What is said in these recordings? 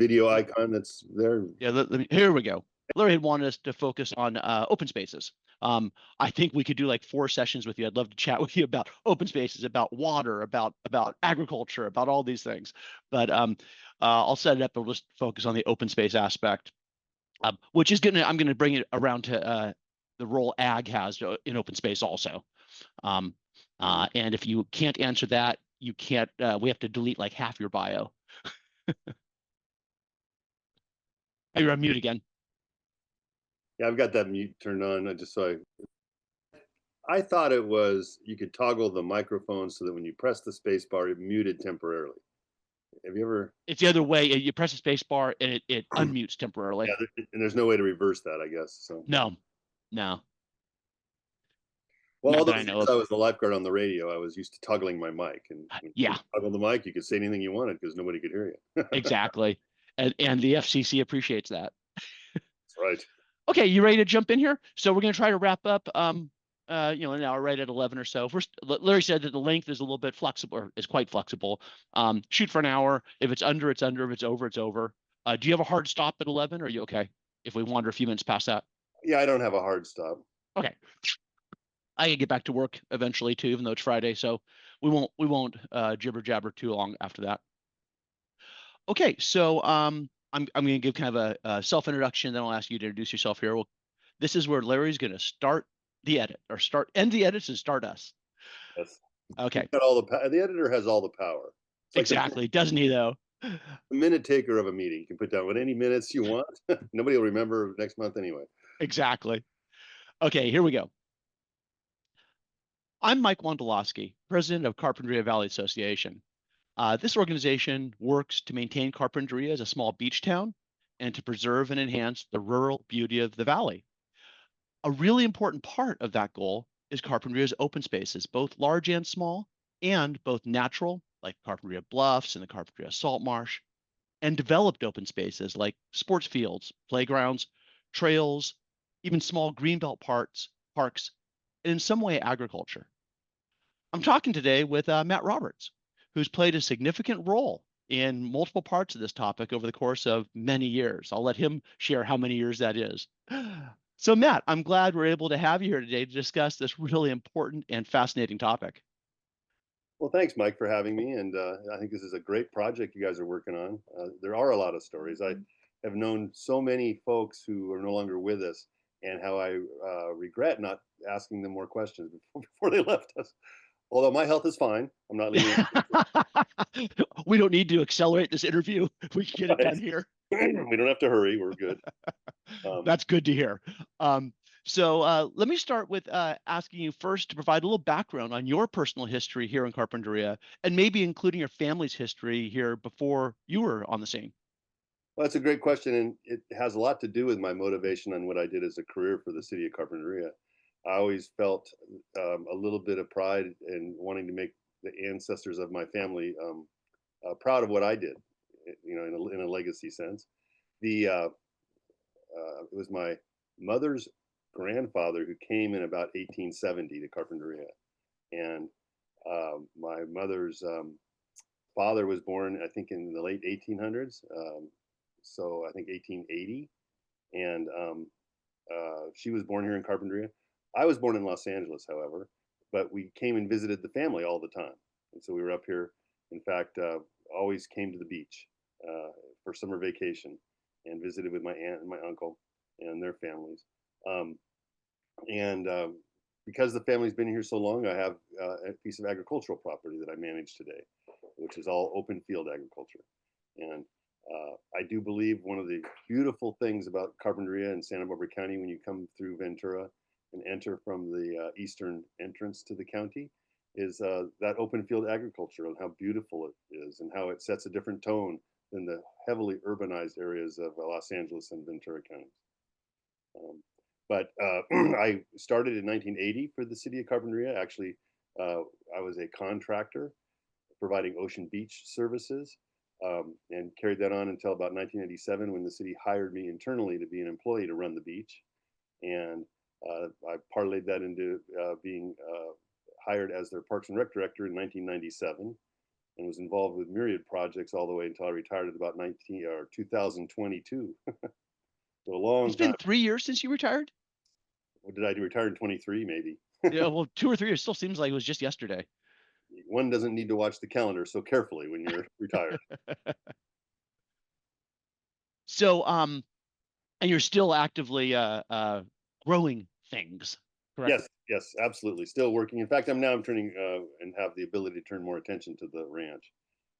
video icon that's there. Yeah, here we go. Larry had wanted us to focus on open spaces. I think we could do like 4 sessions with you. I'd love to chat with you about open spaces, about water, about agriculture, about all these things. But I'll set it up and we'll just focus on the open space aspect, which is I'm gonna bring it around to the role ag has in open space also. And if you can't answer that, you can't. We have to delete like half your bio. You're on mute again. Yeah, I've got that mute turned on. I thought it was you could toggle the microphone so that when you press the space bar, it muted temporarily. Have you ever? It's the other way. You press the space bar and it unmutes temporarily. Yeah, and there's no way to reverse that, I guess. So no. Well, all not that those I know years of. I was the lifeguard on the radio, I was used to toggling my mic, and when you Yeah, toggle the mic, you could say anything you wanted because nobody could hear you. exactly. And the FCC appreciates that. That's right. Okay, you ready to jump in here? So we're going to try to wrap up, an hour right at 11 or so. First, Larry said that the length is a little bit flexible, or is quite flexible. Shoot for an hour. If it's under, it's under. If it's over, it's over. Do you have a hard stop at 11? Or are you okay if we wander a few minutes past that? Yeah, I don't have a hard stop. Okay. I can get back to work eventually too, even though it's Friday. So we won't jibber jabber too long after that. Okay, so I'm going to give kind of a self introduction, then I'll ask you to introduce yourself here. Well, this is where Larry's going to start the edit, or end the edits and start us. Yes. Okay, Got all the editor has all the power. It's like exactly. Doesn't he though? the minute taker of a meeting. You can put down what any minutes you want. Nobody will remember next month anyway. Exactly. Okay, here we go. I'm Mike Wondolowski, president of Carpinteria Valley Association. This organization works to maintain Carpinteria as a small beach town and to preserve and enhance the rural beauty of the valley. A really important part of that goal is Carpinteria's open spaces, both large and small, and both natural, like Carpinteria Bluffs and the Carpinteria Salt Marsh, and developed open spaces like sports fields, playgrounds, trails, even small greenbelt parks, and in some way agriculture. I'm talking today with Matt Roberts, who's played a significant role in multiple parts of this topic over the course of many years. I'll let him share how many years that is. So, Matt, I'm glad we're able to have you here today to discuss this really important and fascinating topic. Well, thanks, Mike, for having me. And I think this is a great project you guys are working on. There are a lot of stories. I have known so many folks who are no longer with us, and how I regret not asking them more questions before they left us. Although my health is fine, I'm not leaving. We don't need to accelerate this interview. We can get it done here. We don't have to hurry. We're good. That's good to hear. So let me start with asking you first to provide a little background on your personal history here in Carpinteria, and maybe including your family's history here before you were on the scene. Well, that's a great question, and it has a lot to do with my motivation on what I did as a career for the city of Carpinteria. I always felt a little bit of pride in wanting to make the ancestors of my family proud of what I did, in a legacy sense. It was my mother's grandfather who came in about 1870 to Carpinteria, and my mother's father was born, I think, in the late 1800s. So I think 1880, and she was born here in Carpinteria. I was born in Los Angeles, however, but we came and visited the family all the time, and so we were up here. In fact, always came to the beach for summer vacation and visited with my aunt and my uncle and their families. And Because the family's been here so long, I have a piece of agricultural property that I manage today, which is all open field agriculture. And I do believe one of the beautiful things about Carpinteria and Santa Barbara County, when you come through Ventura and enter from the eastern entrance to the county, is that open field agriculture and how beautiful it is, and how it sets a different tone than the heavily urbanized areas of Los Angeles and Ventura counties. But I started in 1980 for the city of Carpinteria. Actually, I was a contractor providing ocean beach services, and carried that on until about 1987, when the city hired me internally to be an employee to run the beach. And I parlayed that into being hired as their Parks and Rec director in 1997. and was involved with myriad projects all the way until I retired at about 2022. So a long It's time. been 3 years since you retired? What did I do? Retire in 23, maybe. Yeah, well, 2 or 3 years still seems like it was just yesterday. One doesn't need to watch the calendar so carefully when you're retired. So, and you're still actively growing things, correct? Yes, yes, absolutely. Still working. In fact, I'm turning and have the ability to turn more attention to the ranch,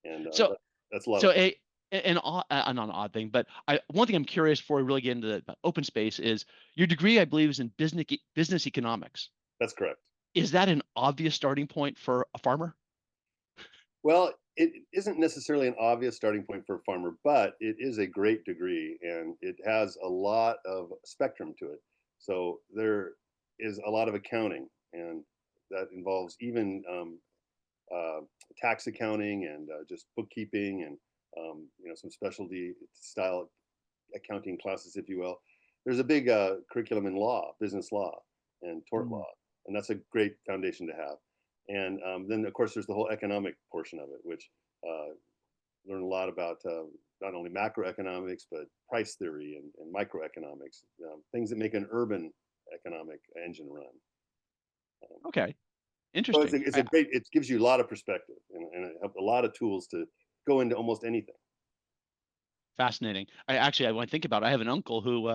and So, that's a lot of so fun. not an odd thing, but one thing I'm curious before we really get into the open space is your degree, I believe, is in business economics. That's correct. Is that an obvious starting point for a farmer? Well, it isn't necessarily an obvious starting point for a farmer, but it is a great degree and it has a lot of spectrum to it. So there is a lot of accounting, and that involves even uh, tax accounting and just bookkeeping and some specialty style accounting classes, if you will. There's a big curriculum in law, business law, and tort Mm. law, and that's a great foundation to have. And then, of course, there's the whole economic portion of it, which uh, learn a lot about not only macroeconomics but price theory and microeconomics, things that make an urban economic engine run. Um, Okay, so interesting. it's a great. It gives you a lot of perspective and a lot of tools to go into almost anything. Fascinating. When I think about it, I have an uncle who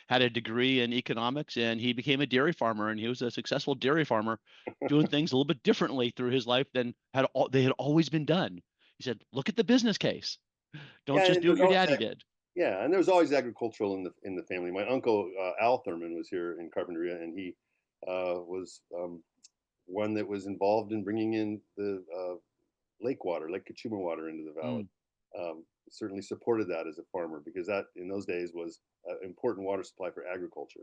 had a degree in economics and he became a dairy farmer and he was a successful dairy farmer doing things a little bit differently through his life than they had always been done. He said, look at the business case. Don't Yeah, just and do what there's your always daddy did. yeah, and there was always agricultural in the family. My uncle Al Thurman was here in Carpinteria, and he was one that was involved in bringing in the lake water, Lake Kachuma water into the valley. Mm, Certainly supported that as a farmer because that in those days was an important water supply for agriculture.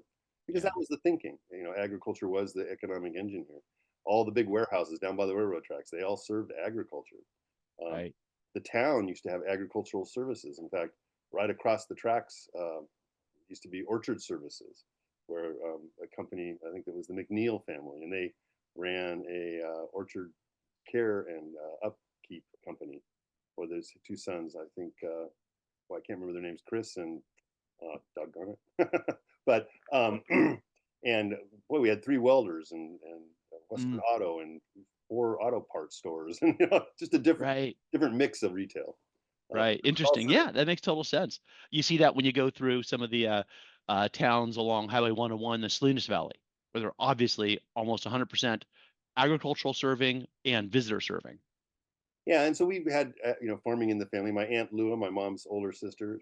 Because yeah, that was the thinking. Agriculture was the economic engine here. All the big warehouses down by the railroad tracks, they all served agriculture. Um, right. the town used to have agricultural services. In fact, right across the tracks used to be orchard services, where a company, I think it was the McNeil family, and they ran a orchard care and upkeep company. Or there's two sons, I think. Well, I can't remember their names, Chris and doggone it. But and boy, we had three welders and Western Mm, Auto and four auto parts stores, and just a right. different mix of retail. Right. Interesting. Also, Yeah, that makes total sense. You see that when you go through some of the towns along Highway 101, the Salinas Valley, where they're obviously almost 100% agricultural serving and visitor serving. yeah, and so we had farming in the family. My aunt Lua, my mom's older sister,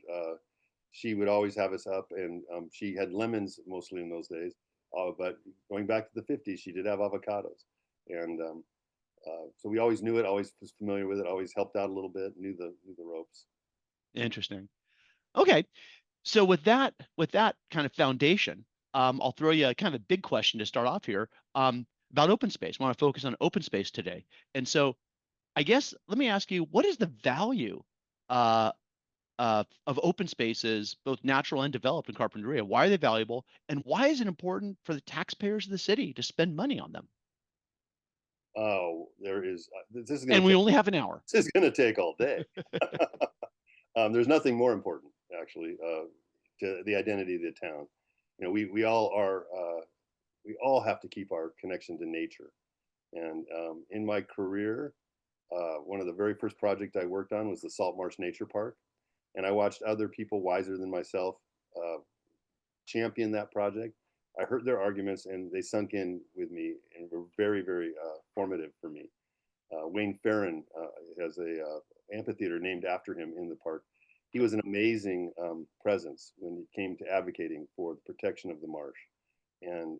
she would always have us up, and she had lemons mostly in those days. But going back to the '50s, she did have avocados, and so we always knew it, always was familiar with it, always helped out a little bit, knew the ropes. Interesting. Okay. So with that kind of foundation, I'll throw you a kind of a big question to start off here about open space. I want to focus on open space today. And so I guess let me ask you, what is the value uh, of open spaces, both natural and developed in Carpinteria? Why are they valuable, and why is it important for the taxpayers of the city to spend money on them? Oh, there is. This is going And to we take. only have an hour. This is going to take all day. There's nothing more important, actually, to the identity of the town. We all are. We all have to keep our connection to nature. And in my career, one of the very first projects I worked on was the Salt Marsh Nature Park, and I watched other people wiser than myself uh, champion that project. I heard their arguments, and they sunk in with me and were very, very formative for me. Wayne Farron has a amphitheater named after him in the park. He was an amazing presence when it came to advocating for the protection of the marsh, and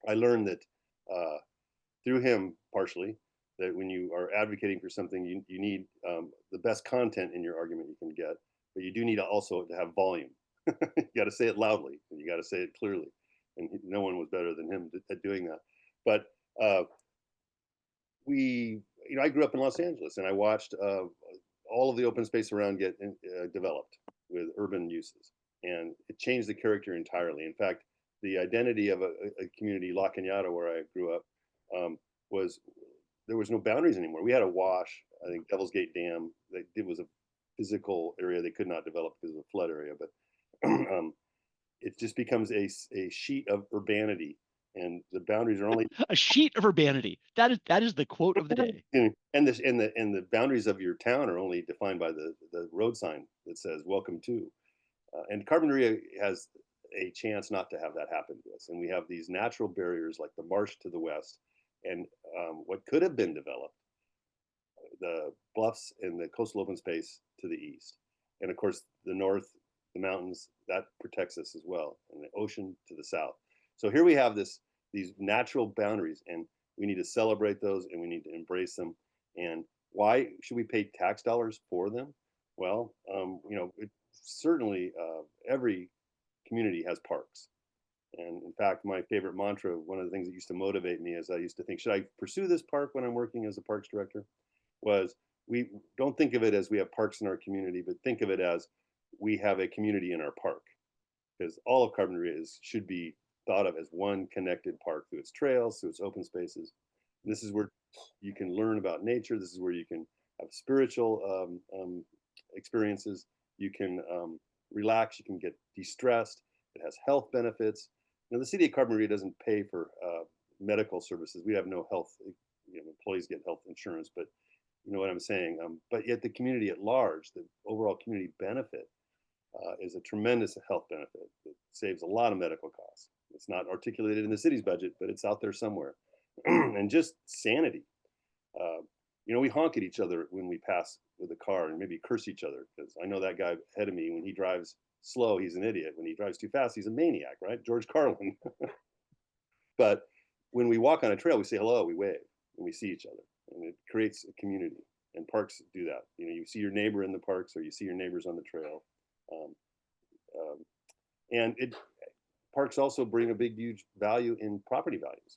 I learned that uh, through him partially that when you are advocating for something, you need the best content in your argument you can get, but you do need also to have volume. You got to say it loudly and you got to say it clearly. And no one was better than him at doing that. But uh, I grew up in Los Angeles and I watched all of the open space around get developed with urban uses. And it changed the character entirely. In fact, the identity of a community, La Cañada, where I grew up, um, was there was no boundaries anymore. We had a wash I think Devil's Gate Dam, it was a physical area they could not develop because of a flood area, but it just becomes a sheet of urbanity, and the boundaries are only A sheet of urbanity. That is the quote of the day. and the boundaries of your town are only defined by the road sign that says "Welcome to." And Carpinteria has a chance not to have that happen to us, and we have these natural barriers like the marsh to the west, and what could have been developed, the bluffs and the coastal open space to the east, and of course the north, the mountains that protects us as well, and the ocean to the south. So here we have these natural boundaries, and we need to celebrate those, and we need to embrace them. And why should we pay tax dollars for them? Well, certainly every community has parks. And in fact, my favorite mantra, one of the things that used to motivate me is I used to think, should I pursue this park when I'm working as a parks director? Was we don't think of it as we have parks in our community, but think of it as we have a community in our park, because all of Carpinteria should be thought of as one connected park through its trails, through its open spaces. And this is where you can learn about nature. This is where you can have spiritual experiences. You can relax. You can get de-stressed. It has health benefits. The city of Carpinteria doesn't pay for medical services. We have no health. Employees get health insurance, but you know what I'm saying. But yet the community at large, the overall community benefit, is a tremendous health benefit. It saves a lot of medical costs. It's not articulated in the city's budget, but it's out there somewhere. And just sanity. Uh, we honk at each other when we pass with a car and maybe curse each other, because I know that guy ahead of me, when he drives slow, he's an idiot. When he drives too fast, he's a maniac, right? George Carlin. But when we walk on a trail, we say hello, we wave, and we see each other, and it creates a community. And parks do that. You see your neighbor in the parks, or you see your neighbors on the trail. Um, um, and parks also bring a big, huge value in property values.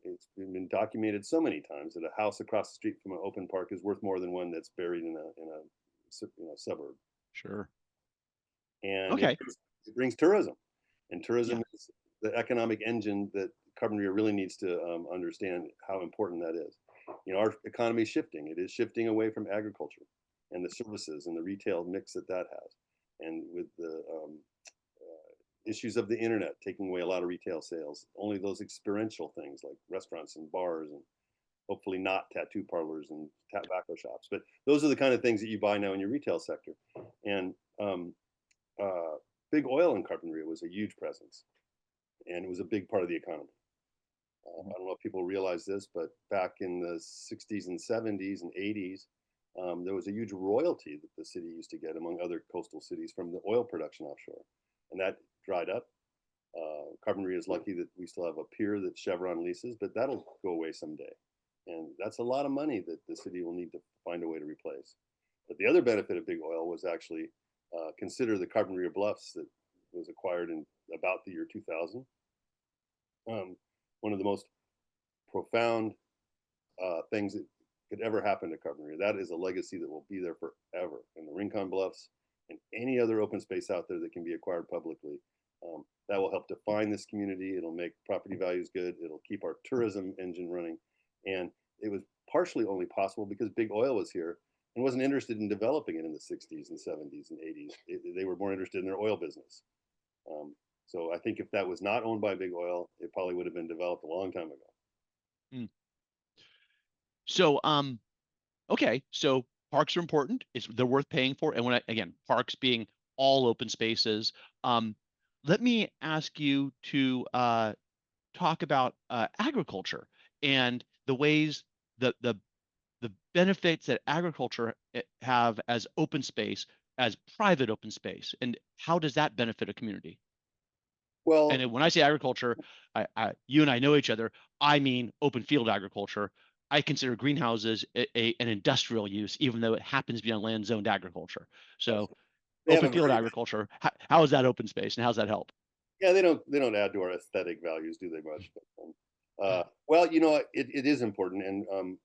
It's been documented so many times that a house across the street from an open park is worth more than one that's buried in a suburb. Sure. And Okay. it brings tourism, and tourism Yeah. is the economic engine that Carpinteria really needs to understand how important that is. Our economy is shifting. It is shifting away from agriculture and the services and the retail mix that has, and with the issues of the internet taking away a lot of retail sales. Only those experiential things like restaurants and bars, and hopefully not tattoo parlors and tobacco shops. But those are the kind of things that you buy now in your retail sector. And uh, big oil in Carpinteria was a huge presence, and it was a big part of the economy. I don't know if people realize this, but back in the 60s and 70s and 80s, there was a huge royalty that the city used to get, among other coastal cities, from the oil production offshore. And that dried up. Carpinteria is lucky that we still have a pier that Chevron leases, but that'll go away someday. And that's a lot of money that the city will need to find a way to replace. But the other benefit of big oil was actually consider the Carpinteria Bluffs that was acquired in about the year 2000. One of the most profound things that could ever happen to Carpinteria. That is a legacy that will be there forever. And the Rincon Bluffs and any other open space out there that can be acquired publicly, that will help define this community. It'll make property values good. It'll keep our tourism engine running. And it was partially only possible because big oil was here and wasn't interested in developing it in the 60s and 70s and 80s. They were more interested in their oil business. So I think if that was not owned by big oil, it probably would have been developed a long time ago. Mm. So, okay. So parks are important. They're worth paying for. And again, parks being all open spaces. Let me ask you to talk about agriculture and the ways that the benefits that agriculture have as open space, as private open space, and how does that benefit a community? Well, And when I say agriculture, you and I know each other. I mean open field agriculture. I consider greenhouses an industrial use, even though it happens to be on land zoned agriculture. So they have open a field very agriculture, how is that open space and how's that help? yeah. They don't add to our aesthetic values, do they much? But, well, it is important, and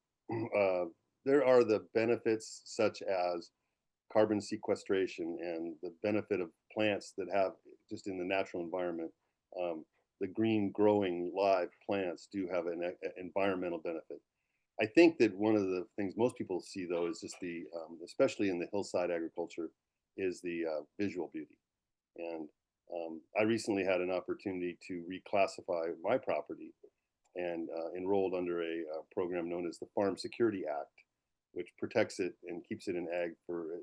there are the benefits such as carbon sequestration and the benefit of plants that have just in the natural environment. The green growing live plants do have an environmental benefit. I think that one of the things most people see, though, is just especially in the hillside agriculture, is the visual beauty. And I recently had an opportunity to reclassify my property and enrolled under a program known as the Farm Security Act, which protects it and keeps it in ag for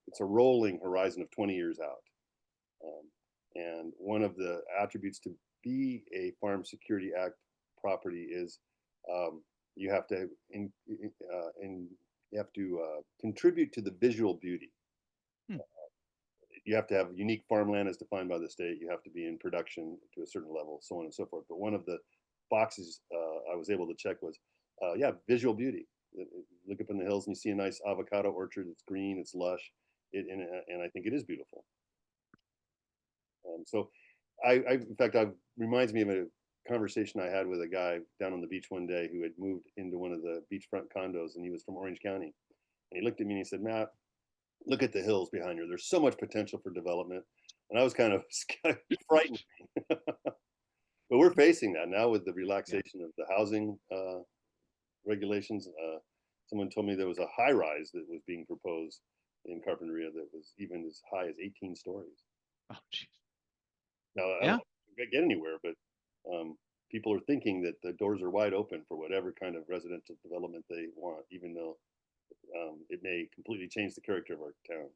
it's a rolling horizon of 20 years out. Um, and one of the attributes to be a Farm Security Act property is um, you have to you have to contribute to the visual beauty. Hmm. You have to have unique farmland as defined by the state. You have to be in production to a certain level, so on and so forth. But one of the boxes I was able to check was, yeah, visual beauty. Look up in the hills and you see a nice avocado orchard. It's green, it's lush, and I think it is beautiful. So, in fact, I reminds me of a conversation I had with a guy down on the beach one day who had moved into one of the beachfront condos, and he was from Orange County. And he looked at me and he said, "Matt, look at the hills behind you. There's so much potential for development." And I was kind of frightened. But we're facing that now with the Yeah. relaxation of the housing regulations. Someone told me there was a high rise that was being proposed in Carpinteria that was even as high as 18 stories. Oh, geez. Now, I don't Yeah. know if we get anywhere, but people are thinking that the doors are wide open for whatever kind of residential development they want, even though it may completely change the character of our town.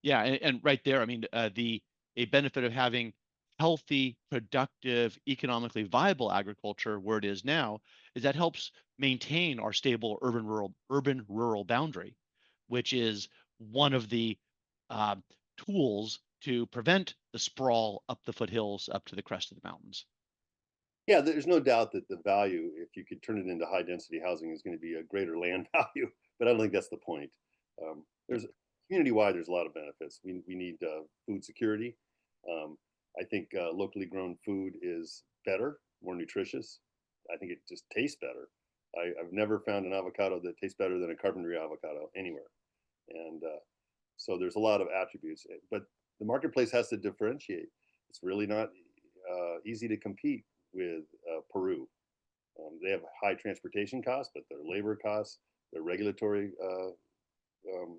Yeah, and right there, I mean, the a benefit of having healthy, productive, economically viable agriculture where it is now is that helps maintain our stable urban rural boundary, which is one of the uh, tools to prevent the sprawl up the foothills up to the crest of the mountains. Yeah, there's no doubt that the value, if you could turn it into high density housing, is going to be a greater land value. But I don't think that's the point. Yep. There's community wide, there's a lot of benefits. We need food security. Um, I think locally grown food is better, more nutritious. I think it just tastes better. I've never found an avocado that tastes better than a Carpinteria avocado anywhere. And so there's a lot of attributes, but the marketplace has to differentiate. It's really not easy to compete with Peru. They have high transportation costs, but their labor costs, their regulatory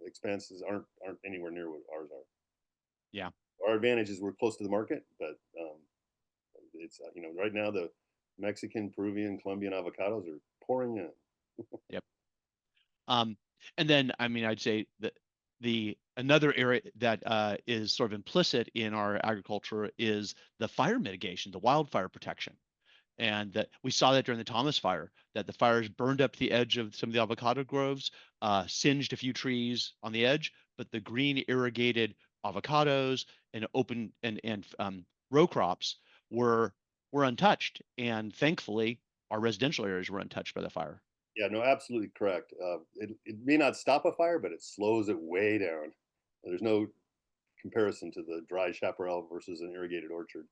expenses aren't anywhere near what ours are. Yeah. Our advantage is we're close to the market, but it's right now the Mexican, Peruvian, Colombian avocados are pouring in. Yep. Um, and then, I mean, I'd say that the another area that is sort of implicit in our agriculture is the fire mitigation, the wildfire protection. And that we saw that during the Thomas fire, that the fires burned up the edge of some of the avocado groves, singed a few trees on the edge, but the green irrigated avocados and open and row crops were were untouched. And thankfully, our residential areas were untouched by the fire. Yeah, no, absolutely correct. It may not stop a fire, but it slows it way down. There's no comparison to the dry chaparral versus an irrigated orchard.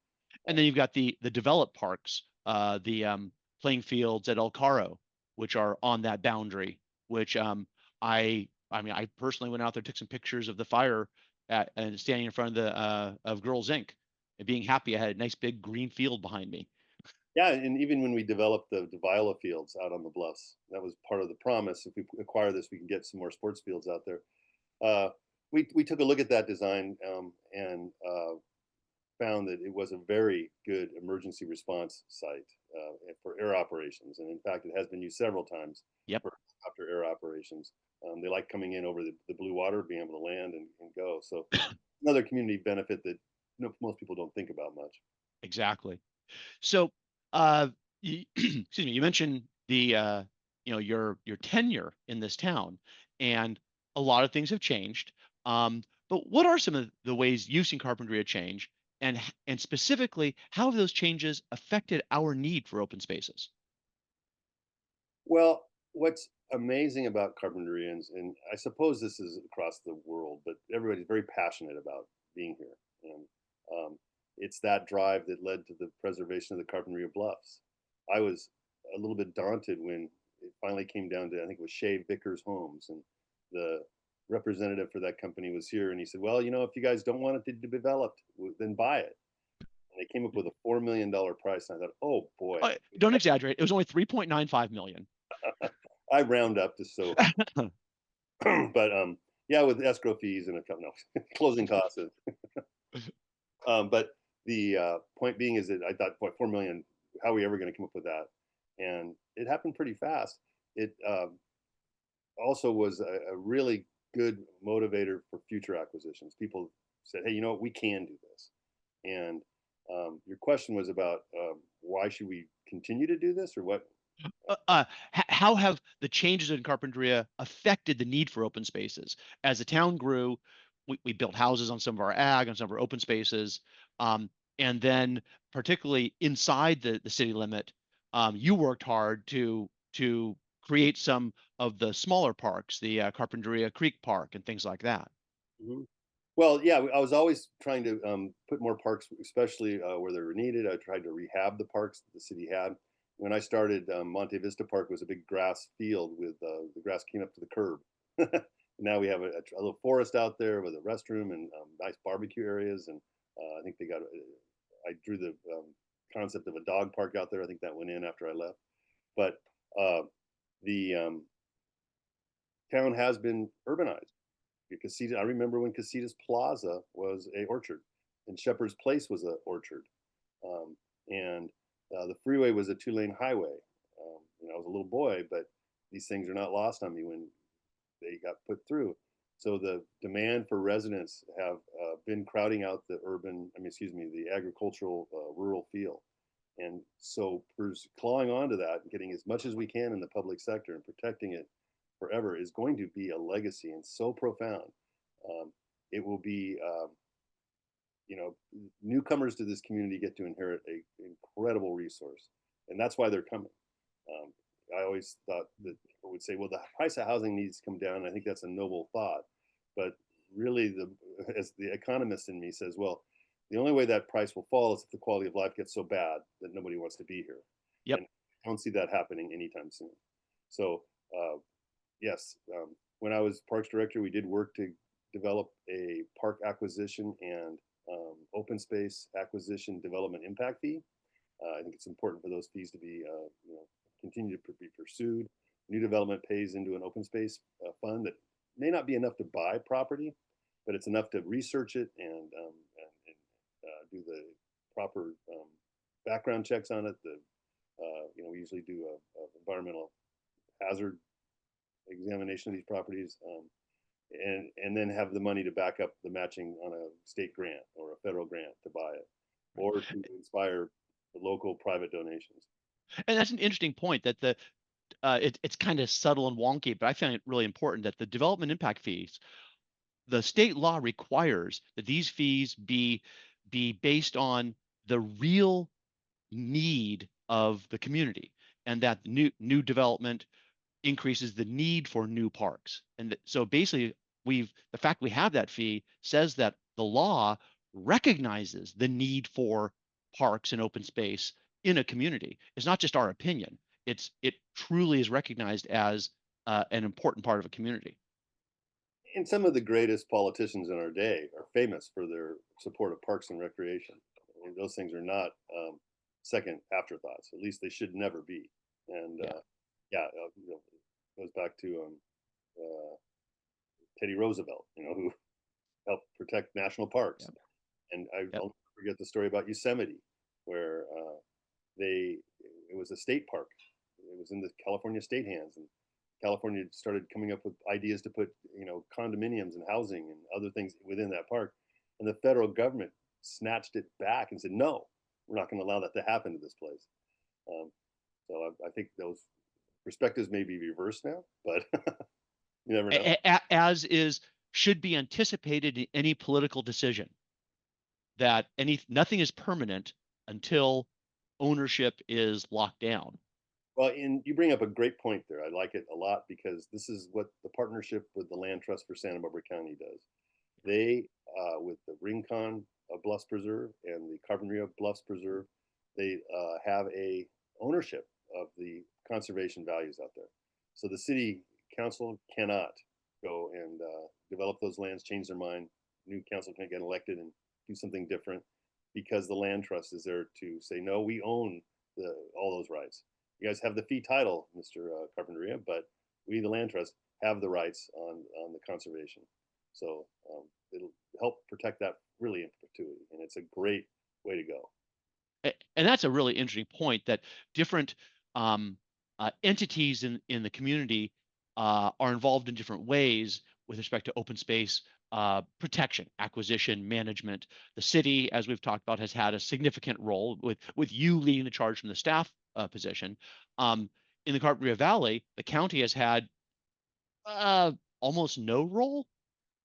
And then you've got the developed parks, the playing fields at El Caro, which are on that boundary. Which I mean, I personally went out there, took some pictures of the fire and standing in front of the of Girls Inc. and being happy I had a nice big green field behind me. Yeah, and even when we developed the viola fields out on the bluffs, that was part of the promise. If we acquire this, we can get some more sports fields out there. Uh, we took a look at that design and found that it was a very good emergency response site for air operations. And in fact, it has been used several times Yep, for helicopter air operations. They like coming in over the blue water, being able to land and go. So another community benefit that most people don't think about much. exactly. So, uh, excuse me, you mentioned the your tenure in this town, and a lot of things have changed. But what are some of the ways you've seen carpentry change, and specifically, how have those changes affected our need for open spaces? Well, what's amazing about Carpinterians, and I suppose this is across the world, but everybody's very passionate about being here. And it's that drive that led to the preservation of the Carpinteria Bluffs. I was a little bit daunted when it finally came down to, I think it was Shea Vickers Homes, and the representative for that company was here, and he said, "Well, if you guys don't want it to be developed, then buy it." And they came up with a $4 million price, and I thought, "Oh boy." Don't exaggerate. It was only 3.95 million. I round up just so, but yeah, with escrow fees and a couple, no, closing costs. But the point being is that I thought, what, 4 million? How are we ever going to come up with that? And it happened pretty fast. It also was a really good motivator for future acquisitions. People said, "Hey, you know what? We can do this." And your question was about why should we continue to do this, or what? How have the changes in Carpinteria affected the need for open spaces? As the town grew, we built houses on some of our ag, on some of our open spaces. And then particularly inside the city limit, you worked hard to create some of the smaller parks, the Carpinteria Creek Park and things like that. Mhm. Well, yeah, I was always trying to put more parks, especially where they were needed. I tried to rehab the parks that the city had. When I started, Monte Vista Park was a big grass field with the grass came up to the curb. Now we have a little forest out there with a restroom and nice barbecue areas. And I think they got, I drew the concept of a dog park out there. I think that went in after I left. But uh, the town has been urbanized. I remember when Casitas Plaza was a orchard, and Shepherd's Place was a orchard, and the freeway was a 2-lane highway. I was a little boy, but these things are not lost on me when they got put through. So the demand for residents have been crowding out the urban, I mean, excuse me, the agricultural rural feel. And so clawing onto that and getting as much as we can in the public sector and protecting it forever is going to be a legacy and so profound. It will be, newcomers to this community get to inherit an incredible resource, and that's why they're coming. Um, I always thought that people would say, well, the price of housing needs to come down. I think that's a noble thought, but really, as the economist in me says, well, the only way that price will fall is if the quality of life gets so bad that nobody wants to be here, Yep. and I don't see that happening anytime soon. So, yes, when I was Parks Director, we did work to develop a park acquisition and open space acquisition development impact fee. I think it's important for those fees to be, continue to be pursued. New development pays into an open space fund that may not be enough to buy property, but it's enough to research it and do the proper background checks on it. We usually do a environmental hazard examination of these properties, and then have the money to back up the matching on a state grant or a federal grant to buy it, or to inspire the local private donations. And that's an interesting point that it's kind of subtle and wonky, but I find it really important that the development impact fees, the state law requires that these fees be based on the real need of the community, and that new development increases the need for new parks. And so basically, the fact we have that fee says that the law recognizes the need for parks and open space in a community. It's not just our opinion. It truly is recognized as an important part of a community. And some of the greatest politicians in our day are famous for their support of parks and recreation. I mean, those things are not second afterthoughts. At least they should never be. And Yeah. yeah, it goes back to uh, Teddy Roosevelt, who helped protect national parks. Yep. And I Yep. will never forget the story about Yosemite, where they it was a state park. It was in the California state hands, and California started coming up with ideas to put condominiums and housing and other things within that park, and the federal government snatched it back and said, "No, we're not going to allow that to happen to this place." Um, so I think those perspectives may be reversed now, but you never know. As is should be anticipated in any political decision, that nothing is permanent until ownership is locked down. Well, and you bring up a great point there. I like it a lot because this is what the partnership with the Land Trust for Santa Barbara County does. They, with the Rincon Bluffs Preserve and the Carpinteria Bluffs Preserve, they have a ownership of the conservation values out there. So the city council cannot go and develop those lands, change their mind. New council can't get elected and do something different because the land trust is there to say, no, we own all those rights. You guys have the fee title, Mr. Carpinteria, but we, the land trust, have the rights on the conservation. So it'll help protect that really in perpetuity, and it's a great way to go. And that's a really interesting point that different um, entities in the community are involved in different ways with respect to open space protection, acquisition, management. The city, as we've talked about, has had a significant role with you leading the charge from the staff position. Um, in the Carpentria Valley, the county has had uh, almost no role.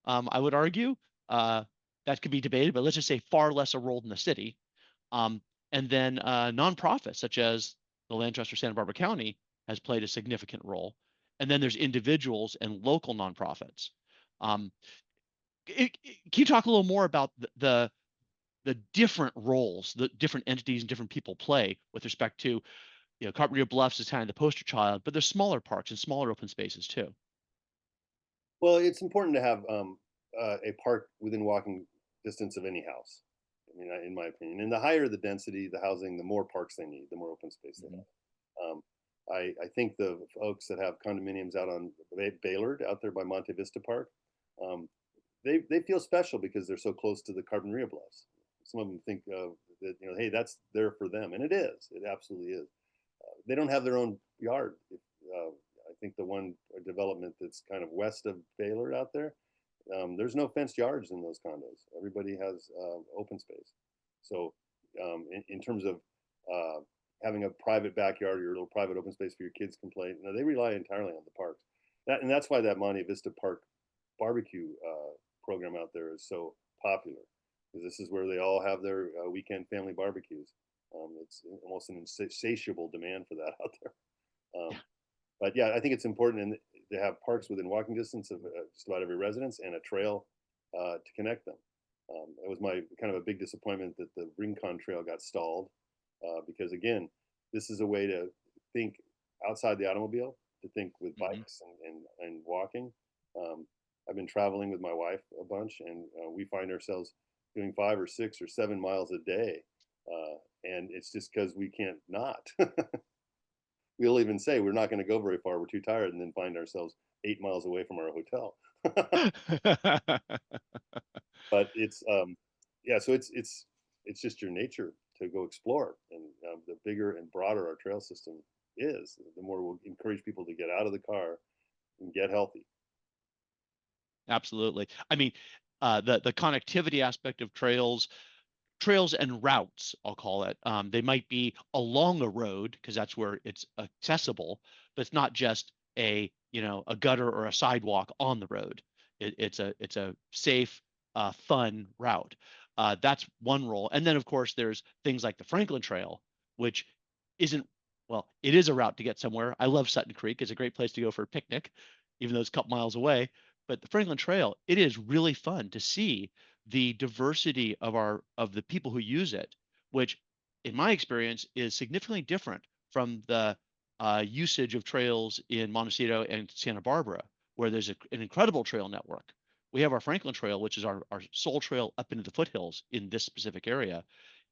I would argue that could be debated, but let's just say far less a role than the city. Um, and then nonprofits such as the Land Trust for Santa Barbara County has played a significant role. And then there's individuals and local nonprofits. Um, can you talk a little more about the different roles, the different entities and different people play with respect to, Carpenter Bluffs is kind of the poster child, but there's smaller parks and smaller open spaces too. Well, it's important to have a park within walking distance of any house. I mean, in my opinion, and the higher the density, the housing, the more parks they need, the more open space they Mhm. have. I think the folks that have condominiums out on Baylord, out there by Monte Vista Park, um, they feel special because they're so close to the Carboneria Bluffs. Some of them think that, hey, that's there for them, and it is. It absolutely is. They don't have their own yard. I think the one development that's kind of west of Baylor out there, there's no fenced yards in those condos. Everybody has open space. So, in terms of uh, having a private backyard or a little private open space for your kids can play, they rely entirely on the parks. And that's why that Monte Vista Park barbecue program out there is so popular, because this is where they all have their weekend family barbecues. It's almost an insatiable demand for that out there. Yeah. But yeah, I think it's important to have parks within walking distance of just about every residence and a trail to connect them. It was my kind of a big disappointment that the Rincon Trail got stalled because again, this is a way to think outside the automobile, to think with Mhm. bikes and walking. Um, I've been traveling with my wife a bunch, and we find ourselves doing 5 or 6 or 7 miles a day, and it's just because we can't not. We'll even say we're not going to go very far. We're too tired, and then find ourselves 8 miles away from our hotel. But it's yeah, so it's just your nature to go explore, and the bigger and broader our trail system is, the more we'll encourage people to get out of the car and get healthy. Absolutely. I mean, the connectivity aspect of trails and routes, I'll call it. They might be along a road because that's where it's accessible, but it's not just a gutter or a sidewalk on the road. It's a safe, fun route. That's one role. And then of course there's things like the Franklin Trail, which isn't well, it is a route to get somewhere. I love Sutton Creek. It's a great place to go for a picnic, even though it's a couple miles away. But the Franklin Trail, it is really fun to see the diversity of the people who use it, which in my experience is significantly different from the usage of trails in Montecito and Santa Barbara, where there's an incredible trail network. We have our Franklin Trail, which is our sole trail up into the foothills in this specific area,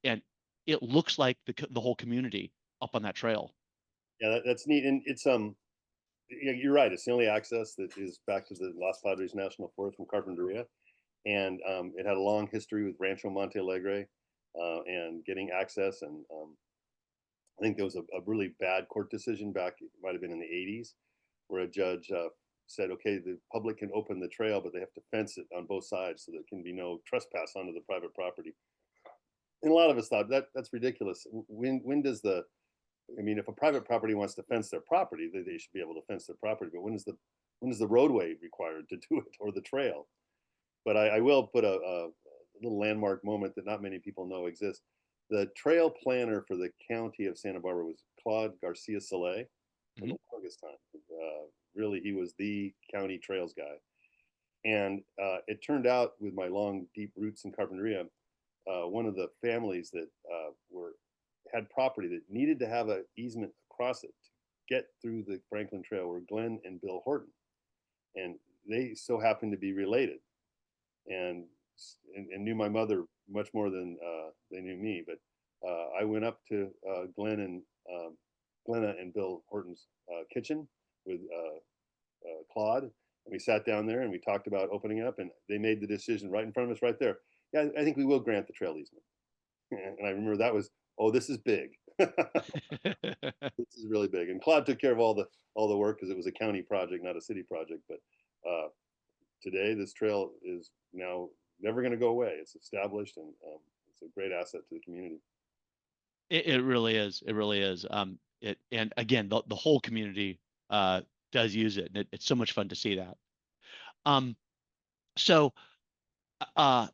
and it looks like the whole community up on that trail. Yeah, that's neat, and it's yeah, you're right. It's the only access that is back to the Los Padres National Forest from Carpinteria, and it had a long history with Rancho Monte Alegre and getting access. And I think there was a really bad court decision back, it might have been in the 80s, where a judge said, okay, the public can open the trail, but they have to fence it on both sides so there can be no trespass onto the private property. And a lot of us thought that's ridiculous. When does the I mean, if a private property wants to fence their property, they should be able to fence their property. But when is the roadway required to do it, or the trail? But I will put a little landmark moment that not many people know exists. The trail planner for the county of Santa Barbara was Claude Garcia Soleil for Mhm. the longest time. Really, he was the county trails guy. And it turned out, with my long, deep roots in Carpinteria, one of the families that were had property that needed to have an easement across it to get through the Franklin Trail were Glenn and Bill Horton, and they so happened to be related, and and knew my mother much more than they knew me. But I went up to Glenna and Bill Horton's kitchen with Claude, and we sat down there and we talked about opening up, and they made the decision right in front of us, right there. Yeah, I think we will grant the trail easement. And I remember that was, oh, this is big. This is really big. And Claude took care of all the work because it was a county project, not a city project. But today, this trail is now never going to go away. It's established, and it's a great asset to the community. It really is. It really is. And again, the whole community does use it, and it's so much fun to see that. Um, so uh,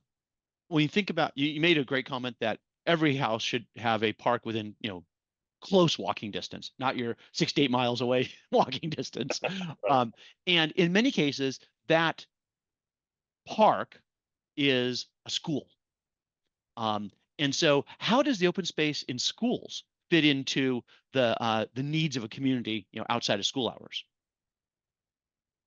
when you think about, you made a great comment that every house should have a park within, close walking distance, not your 6 to 8 miles away walking distance. Right. And in many cases, that park is a school. Um, and so, how does the open space in schools fit into the needs of a community, outside of school hours?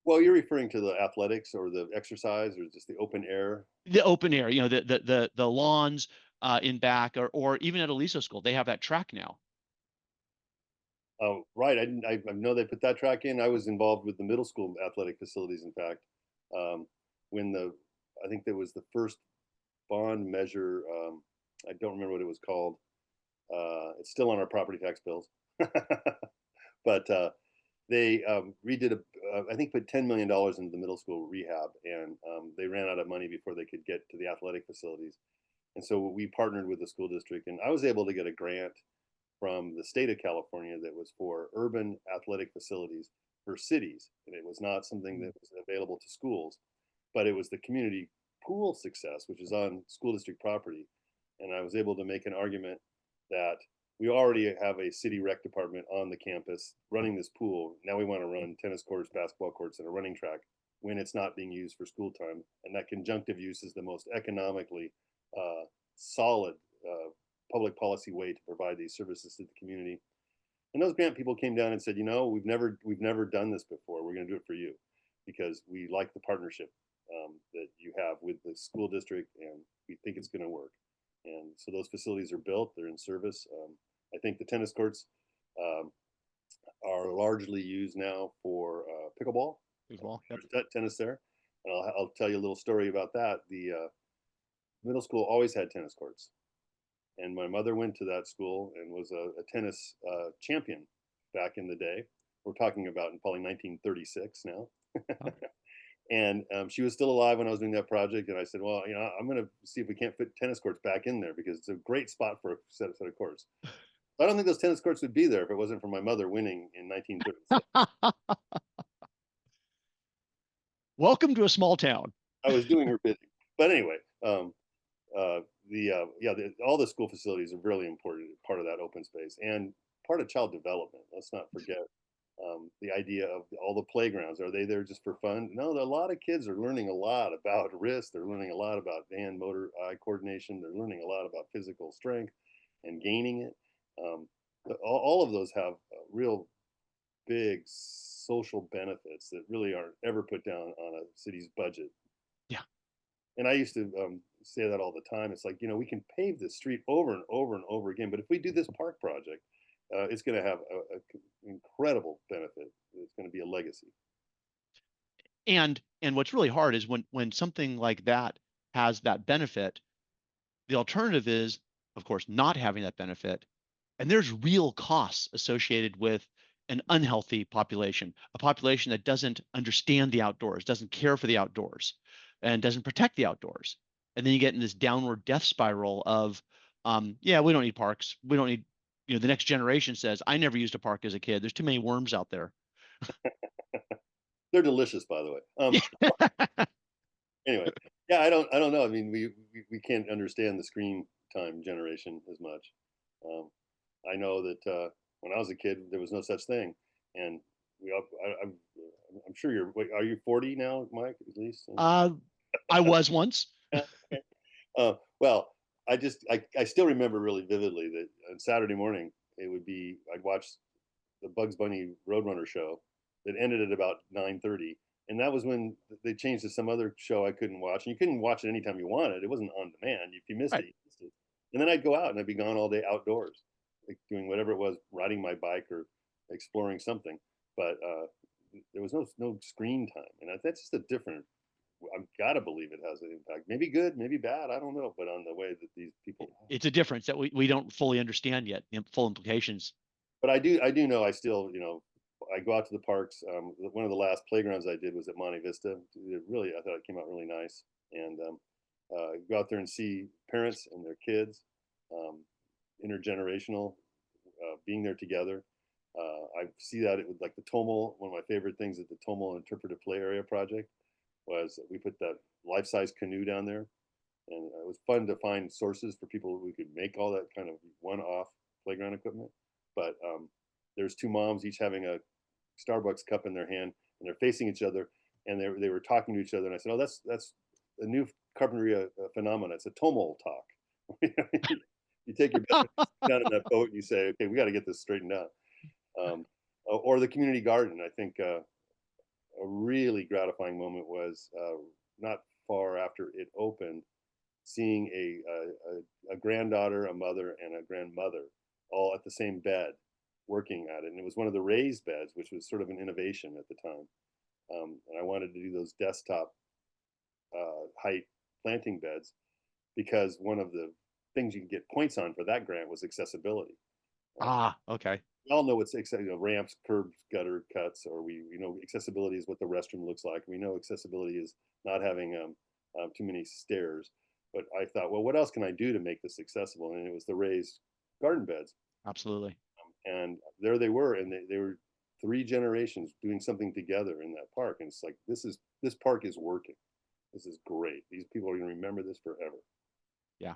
Well, you're referring to the athletics or the exercise or just the open air. The open air, the lawns in back, or even at Aliso School, they have that track now. Oh, right. I know they put that track in. I was involved with the middle school athletic facilities. In fact, um, when I think there was the first bond measure. I don't remember what it was called. It's still on our property tax bills, but they redid I think put $10 million into the middle school rehab, and they ran out of money before they could get to the athletic facilities. And so we partnered with the school district, and I was able to get a grant from the state of California that was for urban athletic facilities for cities. And it was not something that was available to schools, but it was the community pool success, which is on school district property. And I was able to make an argument that we already have a city rec department on the campus running this pool. Now we want to run tennis courts, basketball courts, and a running track when it's not being used for school time. And that conjunctive use is the most economically solid public policy way to provide these services to the community. And those grant people came down and said, we've never done this before. We're going to do it for you because we like the partnership that you have with the school district, and we think it's going to work. And so those facilities are built; they're in service. I think the tennis courts um, are largely used now for pickleball. As well. Yep. There's tennis there, and I'll tell you a little story about that. The middle school always had tennis courts, and my mother went to that school and was a tennis champion back in the day. We're talking about in probably 1936 now. Oh. And she was still alive when I was doing that project. And I said, well, I'm going to see if we can't fit tennis courts back in there because it's a great spot for a set of courts. I don't think those tennis courts would be there if it wasn't for my mother winning in 1936. Welcome to a small town. I was doing her bidding. But anyway, all the school facilities are really important part of that open space and part of child development. Let's not forget the idea of all the playgrounds. Are they there just for fun? No, a lot of kids are learning a lot about wrist. They're learning a lot about hand, motor, eye coordination. They're learning a lot about physical strength and gaining it. All of those have real big social benefits that really aren't ever put down on a city's budget. Yeah. And I used to say that all the time. It's like, we can pave this street over and over and over again, but if we do this park project, it's going to have a incredible benefit. It's going to be a legacy. And what's really hard is when something like that has that benefit, the alternative is, of course, not having that benefit. And there's real costs associated with an unhealthy population, a population that doesn't understand the outdoors, doesn't care for the outdoors, and doesn't protect the outdoors. And then you get in this downward death spiral of, yeah, we don't need parks. We don't need, the next generation says, I never used a park as a kid. There's too many worms out there. They're delicious, by the way. Anyway, yeah, I don't know. I mean, we can't understand the screen time generation as much. Um, I know that when I was a kid, there was no such thing, and I'm sure are you 40 now, Mike? At least. Uh, I was once. Well, I still remember really vividly that on Saturday morning I'd watch the Bugs Bunny Roadrunner show that ended at about 9:30, and that was when they changed to some other show I couldn't watch, and you couldn't watch it anytime you wanted. It wasn't on demand. If you missed Right. it, you missed it. And then I'd go out and I'd be gone all day outdoors, like doing whatever it was, riding my bike or exploring something. But there was no screen time, and that's just a different. I've got to believe it has an impact. Maybe good, maybe bad. I don't know, but on the way that these people. It's a difference that we don't fully understand yet, the full implications. But I do know I still I go out to the parks. One of the last playgrounds I did was at Monte Vista. I thought it came out really nice, and go out there and see parents and their kids, um, intergenerational, being there together. I see that it was like the Tomel. One of my favorite things at the Tomel Interpretive Play Area project was we put that life-size canoe down there, and it was fun to find sources for people who could make all that kind of one-off playground equipment. But there's two moms each having a Starbucks cup in their hand, and they're facing each other, and they were talking to each other. And I said, "Oh, that's a new carpentry phenomenon. It's a tomol talk." You take your down in that boat, and you say, "Okay, we got to get this straightened out." Or the community garden. I think a really gratifying moment was not far after it opened, seeing a granddaughter, a mother, and a grandmother all at the same bed working at it. And it was one of the raised beds, which was sort of an innovation at the time. And I wanted to do those desktop height planting beds because one of the things you can get points on for that grant was accessibility. Uh, Ah, okay. we all know what's ramps, curbs, gutter cuts, or we know accessibility is what the restroom looks like. We know accessibility is not having too many stairs. But I thought, well, what else can I do to make this accessible? And it was the raised garden beds. Absolutely. And there they were, and they were three generations doing something together in that park. And it's like this park is working. This is great. These people are going to remember this forever. Yeah.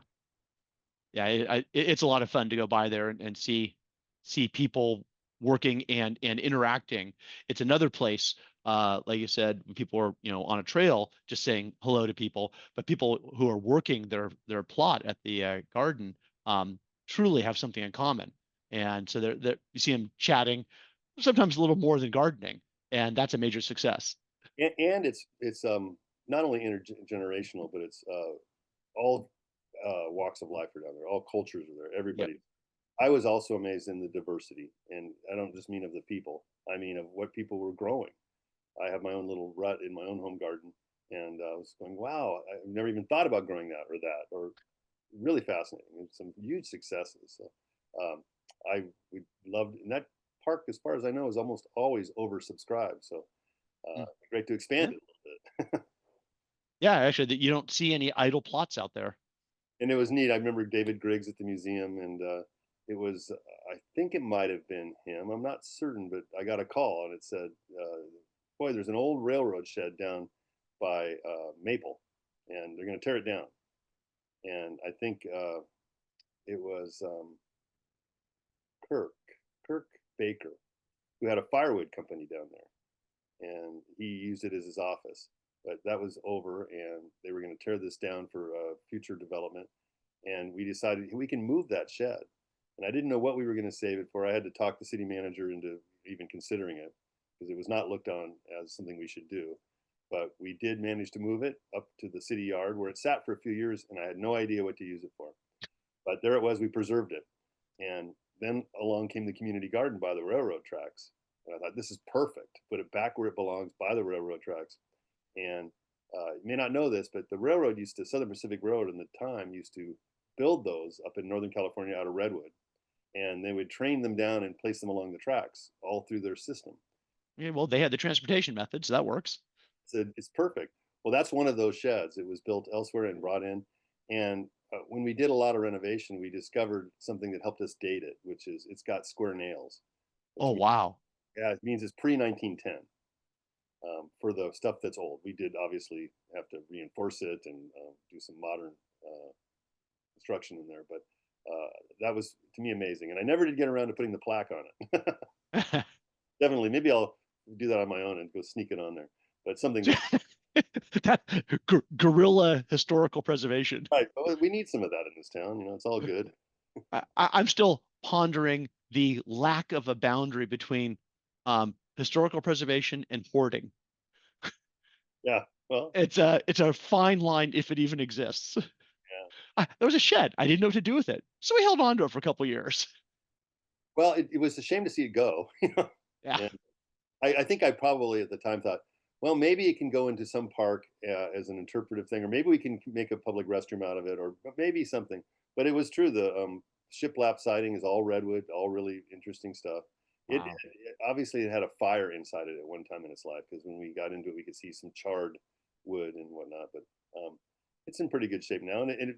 Yeah, it's a lot of fun to go by there and see people working and interacting. It's another place, like you said, when people are on a trail just saying hello to people, but people who are working their plot at the garden truly have something in common, and so they're you see them chatting, sometimes a little more than gardening, and that's a major success. And it's not only intergenerational, but it's all walks of life are down there. All cultures are there. Yep. Everybody. I was also amazed in the diversity, and I don't just mean of the people. I mean of what people were growing. I have my own little rut in my own home garden, and I was going, "Wow, I've never even thought about growing that or that." Or really fascinating. And some huge successes. So um, we loved, and that park, as far as I know, is almost always oversubscribed. So Mm. great to expand Yeah. it a little bit. Yeah, actually, that you don't see any idle plots out there. And it was neat. I remember David Griggs at the museum, and it was, I think it might have been him. I'm not certain, but I got a call, and it said, "Boy, there's an old railroad shed down by Maple, and they're going to tear it down." And I think it was Kirk, Kirk Baker, who had a firewood company down there, and he used it as his office. But that was over, and they were going to tear this down for future development. And we decided we can move that shed. And I didn't know what we were going to save it for. I had to talk the city manager into even considering it because it was not looked on as something we should do. But we did manage to move it up to the city yard where it sat for a few years, and I had no idea what to use it for. But there it was. We preserved it. And then along came the community garden by the railroad tracks. And I thought, this is perfect. Put it back where it belongs by the railroad tracks. And you may not know this, but the railroad Southern Pacific Railroad in the time used to build those up in Northern California out of redwood. And they would train them down and place them along the tracks all through their system. Yeah, well, they had the transportation method, so that works. So it's perfect. Well, that's one of those sheds. It was built elsewhere and brought in. And when we did a lot of renovation, we discovered something that helped us date it, which is it's got square nails, which Oh, wow. yeah, it means it's pre 1910. For the stuff that's old, we did obviously have to reinforce it and do some modern construction in there, but that was to me amazing. And I never did get around to putting the plaque on it. Definitely, maybe I'll do that on my own and go sneak it on there. But something that That guerrilla historical preservation. right, well, we need some of that in this town. It's all good. I'm still pondering the lack of a boundary between historical preservation and hoarding. Yeah, well, It's a fine line if it even exists. yeah. There was a shed. I didn't know what to do with it, so we held on to it for a couple years. Well, it was a shame to see it go. Yeah. And I think I probably at the time thought, well, maybe it can go into some park as an interpretive thing, or maybe we can make a public restroom out of it, or maybe something. But it was true. The shiplap siding is all redwood, all really interesting stuff. Wow. Obviously it had a fire inside it at one time in its life, because when we got into it, we could see some charred wood and whatnot. But it's in pretty good shape now, and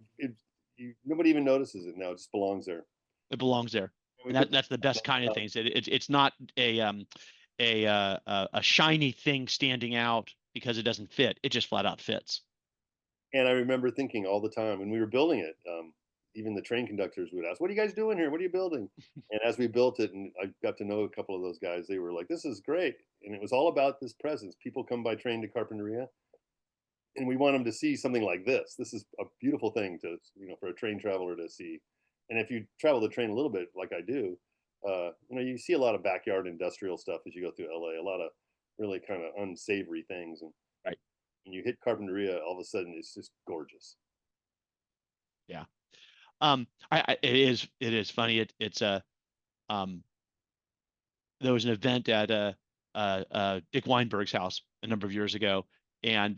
nobody even notices it now. It just belongs there. It belongs there. We And put that's the best kind of things. It's not a shiny thing standing out because it doesn't fit. It just flat out fits. And I remember thinking all the time when we were building it, even the train conductors would ask, "What are you guys doing here? What are you building?" And as we built it, and I got to know a couple of those guys, they were like, "This is great," and it was all about this presence. People come by train to Carpinteria, and we want them to see something like this. This is a beautiful thing to, for a train traveler to see. And if you travel the train a little bit, like I do, you see a lot of backyard industrial stuff as you go through LA. A lot of really kind of unsavory things, and Right. when you hit Carpinteria, all of a sudden it's just gorgeous. Yeah. It is funny. It's a um there was an event at Dick Weinberg's house a number of years ago, and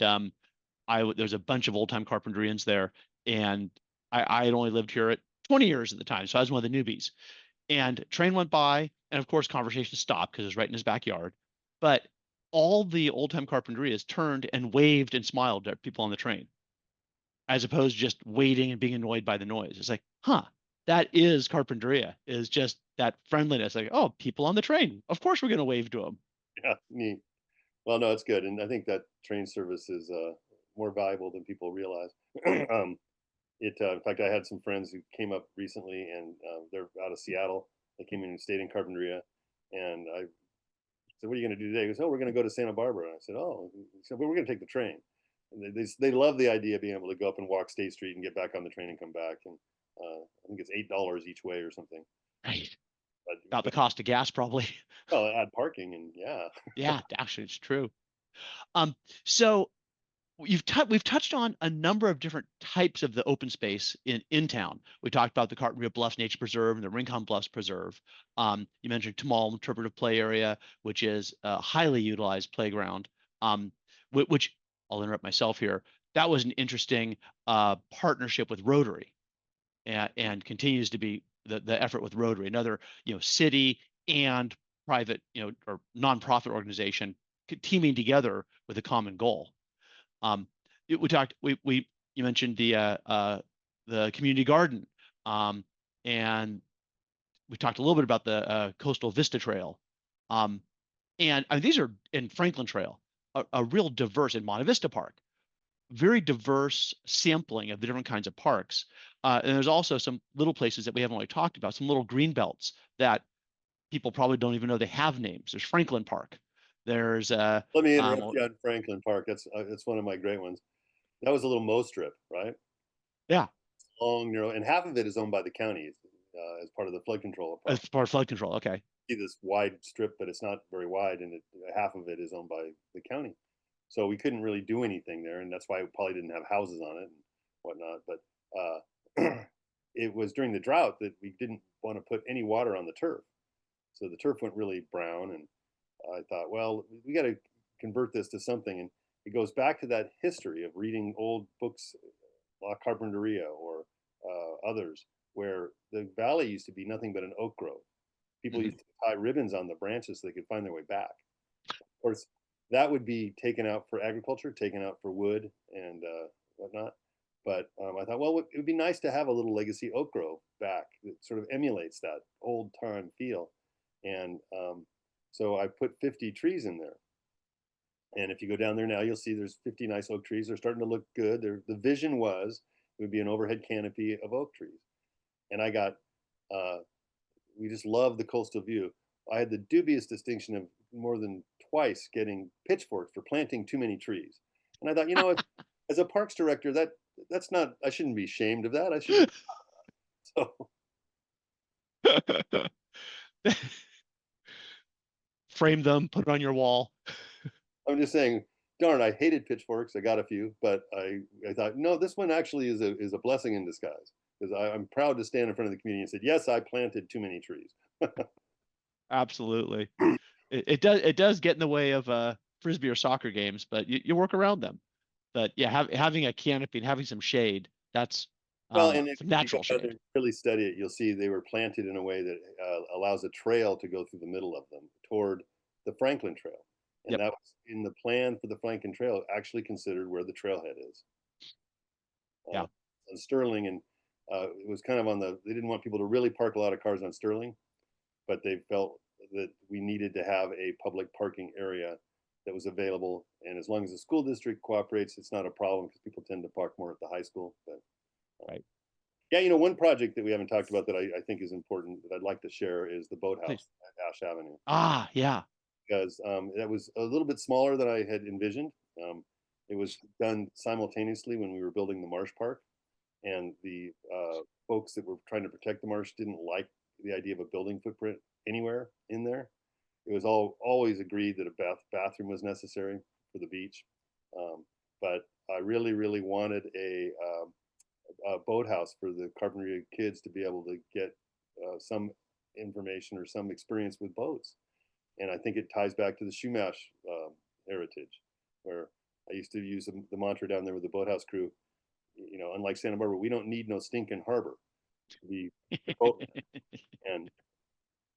there's a bunch of old time Carpinterians there, and I had only lived here at 20 years at the time, so I was one of the newbies. And train went by, and of course conversation stopped because it was right in his backyard. But all the old time Carpinterias turned and waved and smiled at people on the train, as opposed to just waiting and being annoyed by the noise. It's like, huh, that is Carpinteria, is just that friendliness. Like, oh, people on the train. Of course we're going to wave to them. Yeah, neat. Well, no, it's good, and I think that train service is more valuable than people realize. um, in fact, I had some friends who came up recently, and they're out of Seattle. They came in and stayed in Carpinteria, and I said, "What are you going to do today?" He goes, "Oh, we're going to go to Santa Barbara." And I said, "Oh," he said, "Well, we're going to take the train." And they love the idea of being able to go up and walk State Street and get back on the train and come back. And I think it's $8 each way or something. Right. But, About the but cost of gas, probably. well, add parking, and yeah. Yeah, actually, it's true. Um, so we've touched on a number of different types of the open space in town. We talked about the Carteret Bluffs Nature Preserve and the Rincon Bluffs Preserve. You mentioned Tamal Interpretive Play Area, which is a highly utilized playground. Which I'll interrupt myself here. That was an interesting partnership with Rotary, and continues to be the effort with Rotary, another city and private or nonprofit organization teaming together with a common goal. We talked. We You mentioned the community garden, um, and we talked a little bit about the Coastal Vista Trail, and I mean, these are in Franklin Trail, a real diverse in Monte Vista Park, very diverse sampling of the different kinds of parks. And there's also some little places that we haven't really talked about, some little green belts that people probably don't even know they have names. There's Franklin Park. There's Let me interrupt you on Franklin Park. That's one of my great ones. That was a little mow strip, right? yeah, Long, narrow, and half of it is owned by the county as part of the flood control as program. far as flood control. Okay. See this wide strip, but it's not very wide, and half of it is owned by the county. So we couldn't really do anything there, and that's why we probably didn't have houses on it and whatnot. But it was during the drought that we didn't want to put any water on the turf, so the turf went really brown, and I thought, well, we got to convert this to something, and it goes back to that history of reading old books, La Carpinteria or others, where the valley used to be nothing but an oak grove. People Mhm. used to tie ribbons on the branches so they could find their way back. Of course, that would be taken out for agriculture, taken out for wood and whatnot. But I thought, well, it would be nice to have a little legacy oak grove back that sort of emulates that old time feel. And so I put 50 trees in there. And if you go down there now, you'll see there's 50 nice oak trees. They're starting to look good. The vision was it would be an overhead canopy of oak trees. And uh, we just love the coastal view. I had the dubious distinction of more than twice getting pitchforks for planting too many trees. And I thought, as a parks director, that's not, I shouldn't be ashamed of that. I should be. So Frame them, put it on your wall. I'm just saying, darn, I hated pitchforks. I got a few, but I thought, no, this one actually is a blessing in disguise, because I'm proud to stand in front of the community and said, yes, I planted too many trees. Absolutely. it does get in the way of frisbee or soccer games, but you work around them. But yeah, having a canopy and having some shade, that's Well, and some if you go natural out there shade. and really study it, you'll see they were planted in a way that allows a trail to go through the middle of them toward the Franklin Trail. And Yep. that was in the plan for the Franklin Trail, actually considered where the trailhead is Yeah. on Sterling. And it was kind of on they didn't want people to really park a lot of cars on Sterling, but they felt that we needed to have a public parking area that was available. And as long as the school district cooperates, it's not a problem because people tend to park more at the high school. But Right. yeah, one project that we haven't talked about that I think is important that I'd like to share is the Please. boathouse at Ash Avenue, Ah, yeah. because that was a little bit smaller than I had envisioned. Um, it was done simultaneously when we were building the marsh park, and the folks that were trying to protect the marsh didn't like the idea of a building footprint anywhere in there. It was always agreed that a bathroom was necessary for the beach, um, but I really, really wanted a boathouse for the Carpinteria kids to be able to get some information or some experience with boats. And I think it ties back to the Shumash heritage, where I used to use the mantra down there with the boathouse crew. Unlike Santa Barbara, we don't need no stinking harbor to be boat. And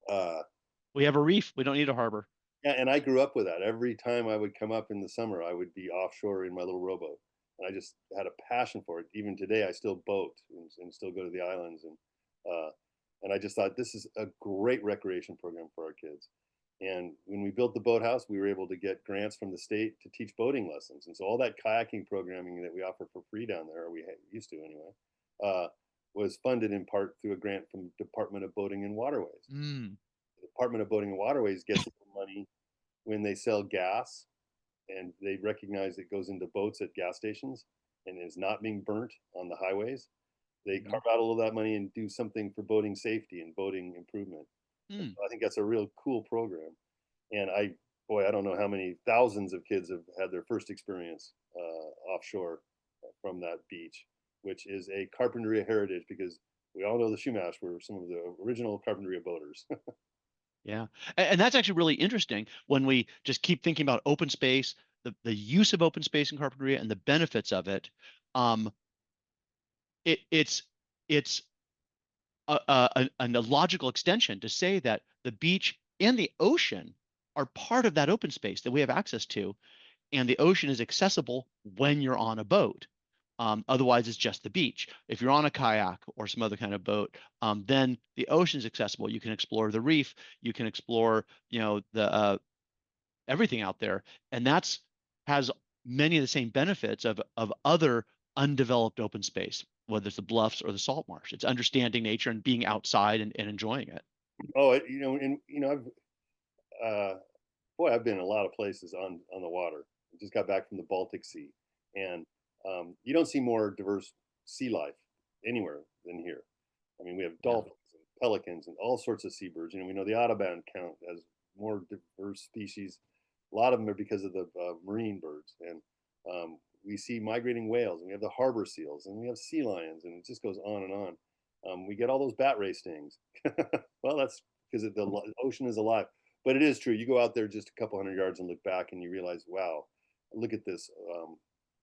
uh, We have a reef. We don't need a harbor. yeah, and I grew up with that. Every time I would come up in the summer, I would be offshore in my little rowboat, and I just had a passion for it. Even today, I still boat and still go to the islands, uh, and I just thought this is a great recreation program for our kids. And when we built the boathouse, we were able to get grants from the state to teach boating lessons, and so all that kayaking programming that we offer for free down there, or we used to anyway, uh, was funded in part through a grant from Department of Boating and Waterways. Mm. The Department of Boating and Waterways gets money when they sell gas, and they recognize it goes into boats at gas stations and is not being burnt on the highways. They Hmm. carve out a little of that money and do something for boating safety and boating improvement. And Mm. so I think that's a real cool program. And boy, I don't know how many thousands of kids have had their first experience offshore from that beach, which is a Carpinteria heritage, because we all know the Shumash were some of the original Carpinteria boaters. Yeah. And that's actually really interesting when we just keep thinking about open space, the use of open space in carpentry and the benefits of it. Um, it's a logical extension to say that the beach and the ocean are part of that open space that we have access to, and the ocean is accessible when you're on a boat. Otherwise, it's just the beach. If you're on a kayak or some other kind of boat, then the ocean is accessible. You can explore the reef. You can explore, the everything out there, and that's has many of the same benefits of other undeveloped open space, whether it's the bluffs or the salt marsh. It's understanding nature and being outside and enjoying it. Oh, and I've uh, boy, I've been in a lot of places on the water. I just got back from the Baltic Sea, and you don't see more diverse sea life anywhere than here. I mean, we have Yeah. dolphins and pelicans and all sorts of seabirds. We know the Audubon count as more diverse species. A lot of them are because of the marine birds, and we see migrating whales, and we have the harbor seals, and we have sea lions, and it just goes on and on. We get all those bat ray stings. Well, that's because the ocean is alive. But it is true. You go out there just a couple hundred yards and look back, and you realize, wow, look at this.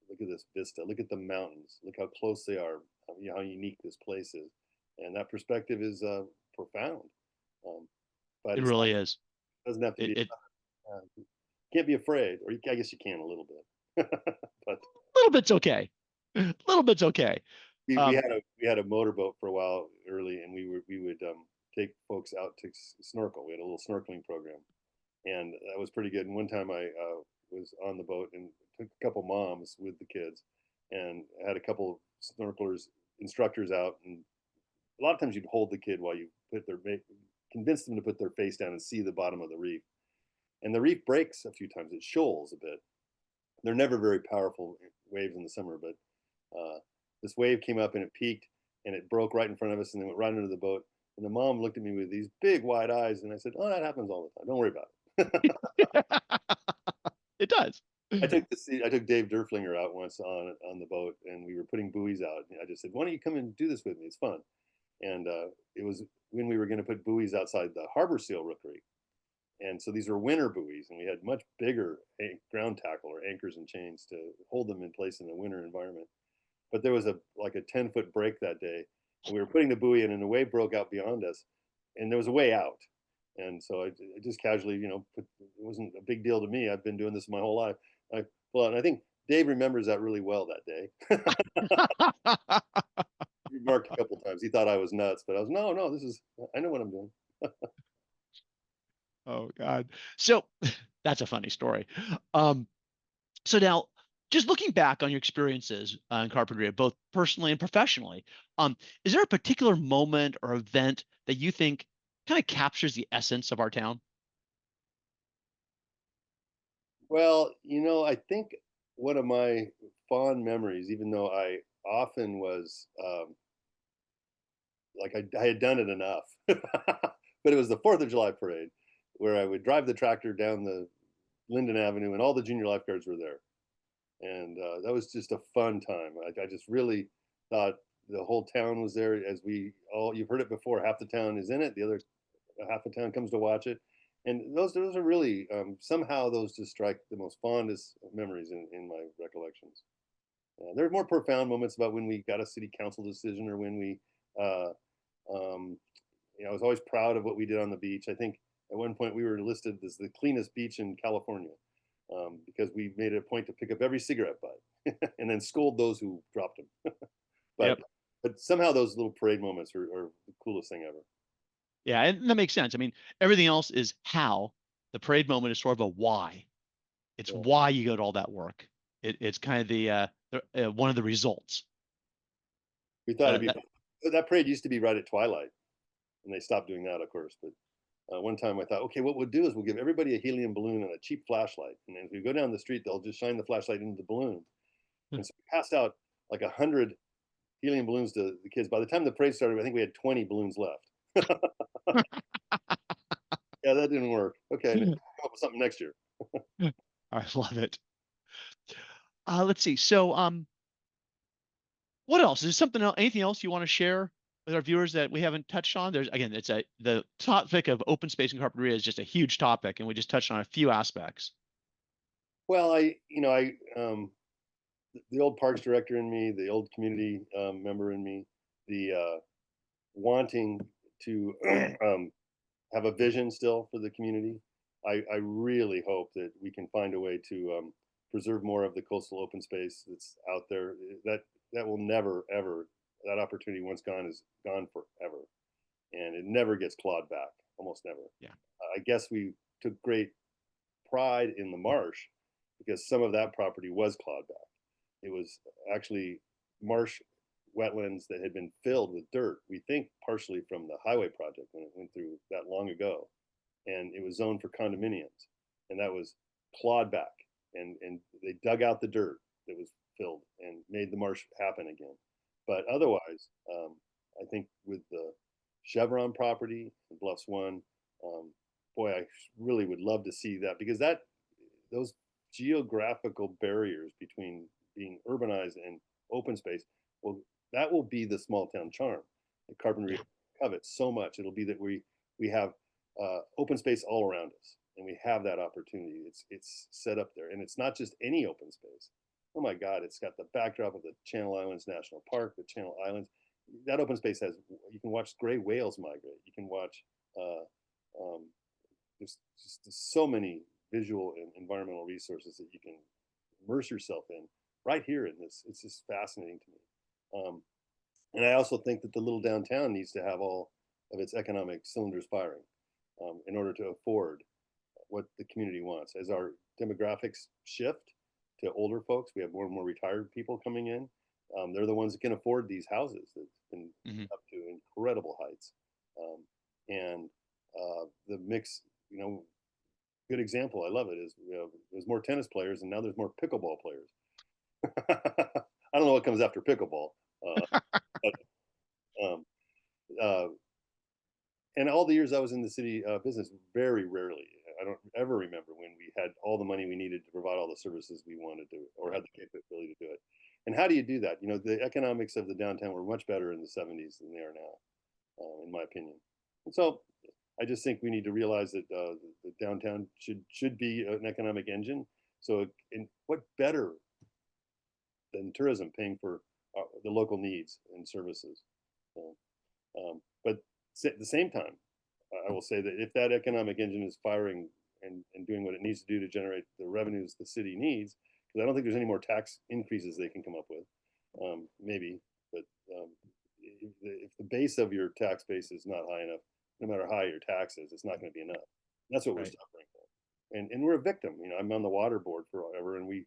Look at this vista. Look at the mountains. Look how close they are. How unique this place is, and that perspective is profound. Um, but It it's not, really it is. doesn't have to be. It Can't be afraid, or I guess you can a little bit. But A little bit's okay. A little bit's okay. we Um, had a motorboat for a while early, and we would take folks out to snorkel. We had a little snorkeling program, and that was pretty good. And one time I was on the boat and took a couple moms with the kids, and had a couple snorkelers instructors out. And a lot of times you'd hold the kid while you convince them to put their face down and see the bottom of the reef. And the reef breaks a few times. It shoals a bit. They're never very powerful waves in the summer, but this wave came up and it peaked and it broke right in front of us and then went right under the boat. And the mom looked at me with these big wide eyes, and I said, "Oh, that happens all the time. Don't worry about it." it does. I took Dave Derflinger out once on the boat, and we were putting buoys out. And I just said, "Why don't you come and do this with me? It's fun." And it was when we were going to put buoys outside the harbor seal rookery, And so these were winter buoys, and we had much bigger ground tackle or anchors and chains to hold them in place in a winter environment. But there was a like a 10-foot break that day, and we were putting the buoy in, and the wave broke out beyond us, and there was a way out. And so I just casually, it wasn't a big deal to me. I've been doing this my whole life. And I think Dave remembers that really well that day. He remarked a couple times. He thought I was nuts, but I was no. I know what I'm doing. Oh God. So that's a funny story. Um, so now, just looking back on your experiences in carpentry, both personally and professionally, is there a particular moment or event that you think kind of captures the essence of our town? Well, I think one of my fond memories, even though I often was like I had done it enough, but it was the Fourth of July parade where I would drive the tractor down the Linden Avenue, and all the junior lifeguards were there, and that was just a fun time. I just really thought the whole town was there. As we all, you've heard it before, half the town is in it, the other half the town comes to watch it, and those are really somehow those just strike the most fondest memories in my recollections. There are more profound moments about when we got a city council decision, or when we uh, um, I was always proud of what we did on the beach. I think at one point we were listed as the cleanest beach in California, because we made it a point to pick up every cigarette butt and then scold those who dropped them. but Yep. but somehow those little parade moments are the coolest thing ever. Yeah, and that makes sense. I mean, everything else is how. The parade moment is sort of a why. It's Yeah. why you go to all that work. It's kind of one of the results. We thought it'd That, be that fun. That parade used to be right at twilight, and they stopped doing that, of course. But one time I thought, okay, what we'll do is we'll give everybody a helium balloon and a cheap flashlight, and then if we go down the street, they'll just shine the flashlight into the balloon. And so we passed out like 100 helium balloons to the kids. By the time the parade started, I think we had 20 balloons left. Yeah, that didn't work. Okay, come up with something next year. I love it. Let's see. So, what else? Is there something else, anything else you want to share with our viewers that we haven't touched on? There's again, the topic of open space and carpentry is just a huge topic, and we just touched on a few aspects. Well, the old parks director in me, the old community member in me, the wanting to have a vision still for the community. I really hope that we can find a way to preserve more of the coastal open space that's out there. That will never ever, that opportunity once gone is gone forever, and it never gets clawed back. Almost never. Yeah. I guess we took great pride in the marsh because some of that property was clawed back. It was actually marsh wetlands that had been filled with dirt. We think partially from the highway project when it went through that long ago, and it was zoned for condominiums, and that was clawed back, and they dug out the dirt that was filled and made the marsh happen again. But otherwise, I think with the Chevron property in Bluffs One, um, boy, I really would love to see that, because that those geographical barriers between being urbanized and open space, well, that will be the small town charm that carpentry Yeah. covets so much. It'll be that we have open space all around us, and we have that opportunity. It's set up there, and it's not just any open space. Oh my God, it's got the backdrop of the Channel Islands National Park, the Channel Islands. That open space has, you can watch gray whales migrate. You can watch uh, um, there's just so many visual and environmental resources that you can immerse yourself in right here in this. It's just fascinating to me. And I also think that the little downtown needs to have all of its economic cylinders firing in order to afford what the community wants. As our demographics shift to older folks, we have more and more retired people coming in. They're the ones that can afford these houses that can Hmm. up to incredible heights. Um, and the mix, you know, good example, I love it, is there's more tennis players and now there's more pickleball players. I don't know what comes after pickleball, uh, but um, uh, and all the years I was in the city business, very rarely, I don't ever remember when we had all the money we needed to provide all the services we wanted to, or had the capability to do it. And how do you do that? You know, the economics of the downtown were much better in the 70s than they are now, in my opinion. And so I just think we need to realize that the downtown should be an economic engine. So, what better than tourism paying for the local needs and services? So, but at the same time, I will say that if that economic engine is firing and doing what it needs to do to generate the revenues the city needs, because I don't think there's any more tax increases they can come up with. Maybe, but if the base of your tax base is not high enough, no matter how high your tax is, it's not going to be enough. That's what we're Right. suffering for, and we're a victim. I'm on the water board forever, and we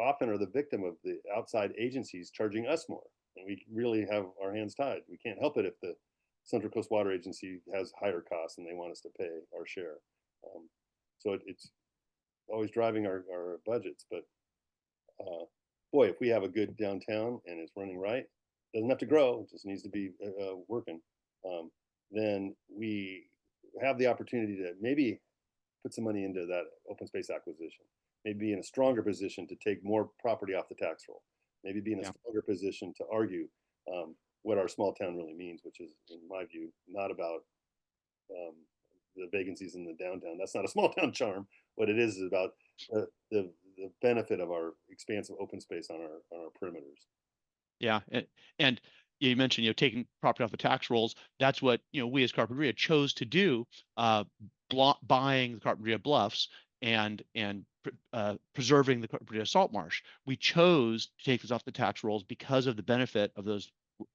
often are the victim of the outside agencies charging us more, and we really have our hands tied. We can't help it if the Central Coast Water Agency has higher costs and they want us to pay our share. So it's always driving our budgets. But boy, if we have a good downtown and it's running right, doesn't have to grow, it just needs to be working. Then we have the opportunity to maybe put some money into that open space acquisition. Maybe be in a stronger position to take more property off the tax roll. Maybe be in a Yeah. stronger position to argue what our small town really means, which is, in my view, not about um, the vacancies in the downtown. That's not a small town charm. What it is about the benefit of our expansive open space on our perimeters. Yeah, and you mentioned, taking property off the tax rolls. That's what, we as Carpinteria chose to do, buying the Carpinteria Bluffs and preserving the Carpinteria Salt Marsh. We chose to take this off the tax rolls because of the benefit of those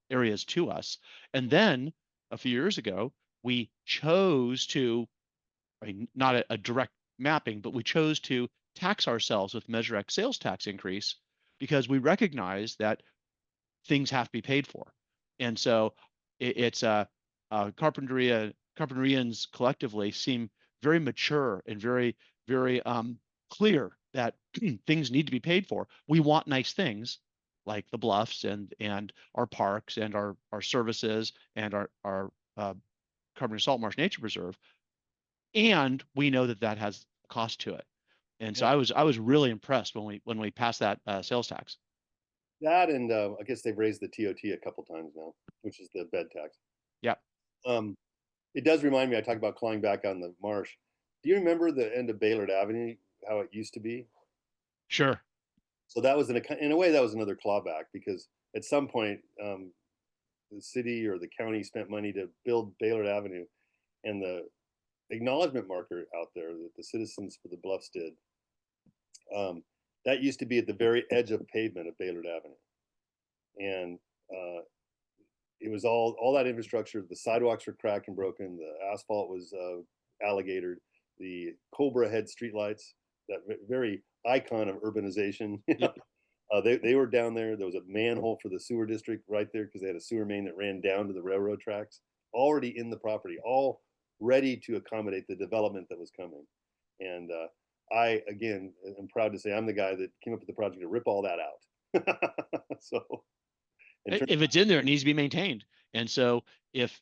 areas to us. And then a few years ago, we chose to, I mean, not a direct mapping, but we chose to tax ourselves with Measure X sales tax increase because we recognize that things have to be paid for. And so it's Carpinterians collectively seem very mature and very clear that things need to be paid for. We want nice things like the bluffs and our parks and our services and our Carpinteria Salt Marsh Nature Preserve, and we know that that has a cost to it. And so Yeah, I was really impressed when we passed that sales tax. that and I guess they've raised the TOT a couple times now, which is the bed tax. Yeah, Um, it does remind me. I talked about clawing back on the marsh. Do you remember the end of Baylord Avenue? How it used to be? sure. So that was in a way that was another clawback because at some point the city or the county spent money to build Baylord Avenue, and the acknowledgement marker out there that the Citizens for the Bluffs did, um, that used to be at the very edge of pavement of Baylord Avenue, and it was all that infrastructure. The sidewalks were cracked and broken. The asphalt was alligatored. The Cobra head streetlights, that very icon of urbanization. Yep. They were down there. There was a manhole for the sewer district right there because they had a sewer main that ran down to the railroad tracks, already in the property, all ready to accommodate the development that was coming. And I, again, am proud to say I'm the guy that came up with the project to rip all that out. So, in terms If it's in there, it needs to be maintained. And so if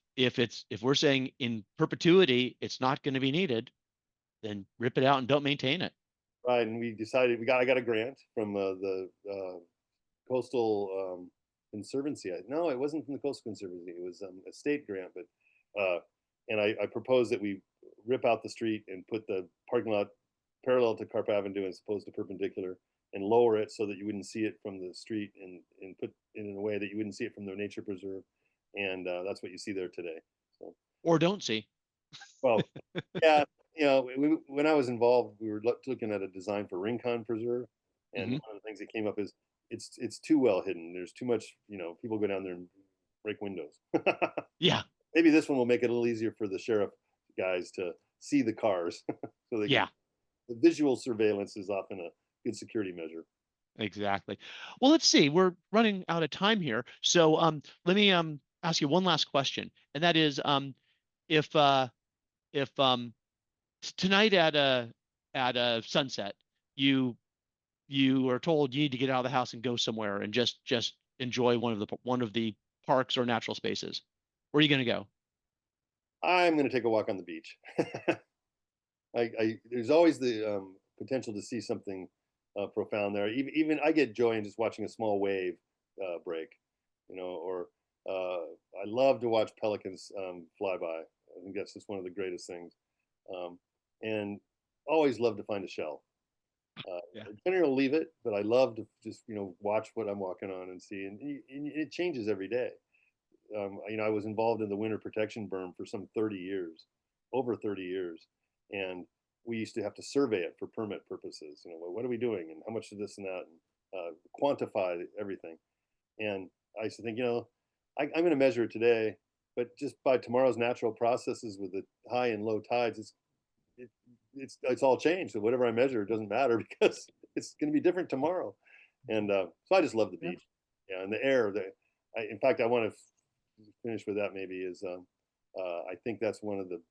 we're saying in perpetuity it's not going to be needed, then rip it out and don't maintain it. right, and we decided I got a grant from the coastal conservancy. No, it wasn't from the coastal conservancy. It was a state grant, but and I proposed that we rip out the street and put the parking lot parallel to Carp Avenue as opposed to perpendicular, and lower it so that you wouldn't see it from the street, and put it in a way that you wouldn't see it from the nature preserve, and that's what you see there today. So, Or don't see. well, yeah, when I was involved, we were looking at a design for Rincon Preserve, and Hmm. one of the things that came up is it's too well hidden. There's too much, people go down there and break windows. Yeah. Maybe this one will make it a little easier for the sheriff guys to see the cars, so they can. Yeah, The visual surveillance is often a good security measure. exactly. Well, let's see. We're running out of time here. So let me ask you one last question. And that is if if tonight at a sunset, you you are told you need to get out of the house and go somewhere and just enjoy one of the parks or natural spaces. Where are you going to go? I'm going to take a walk on the beach. There's always the potential to see something profound there. Even I get joy in just watching a small wave break, or I love to watch pelicans fly by. I think that's just one of the greatest things. Um, and always love to find a shell. Yeah. I generally will leave it, but I love to just watch what I'm walking on and see, and it changes every day. I was involved in the winter protection berm for some 30 years, over 30 years, and we used to have to survey it for permit purposes. Well, what are we doing, and how much of this and that, and quantify everything. And I used to think, I'm going to measure it today, but just by tomorrow's natural processes with the high and low tides, it, it's all changed. So whatever I measure, it doesn't matter because it's going to be different tomorrow. And so I just love the Yeah. beach, yeah, and the air. In fact, I want to finish with that. Maybe is I think that's one of the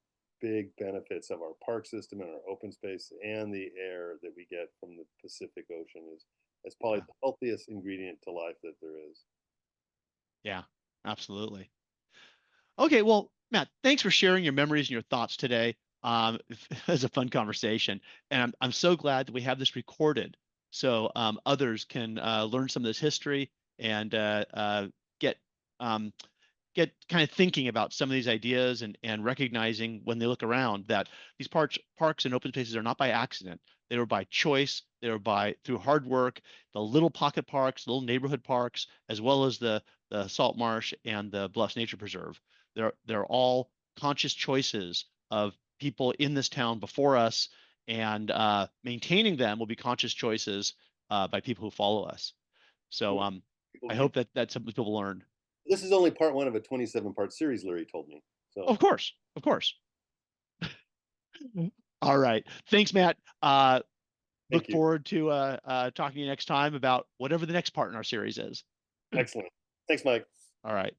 big benefits of our park system and our open space and the air that we get from the Pacific Ocean is it's probably Yeah. the healthiest ingredient to life that there is. Yeah. Absolutely. Okay, well, Matt, thanks for sharing your memories and your thoughts today. It was a fun conversation, and I'm so glad that we have this recorded, so others can learn some of this history and get um, get kind of thinking about some of these ideas and recognizing when they look around that these parks and open spaces are not by accident. They were by choice. They were by through hard work. The little pocket parks, little neighborhood parks, as well as the salt marsh and the Bluffs Nature Preserve. They're all conscious choices of people in this town before us, and maintaining them will be conscious choices by people who follow us. So People I keep hope that some people learn. This is only part one of a 27-part series, Larry told me. So Of course, of course. All right. Thanks, Matt. thank Look you. forward to talking to you next time about whatever the next part in our series is. Excellent. Thanks, Mike. All right.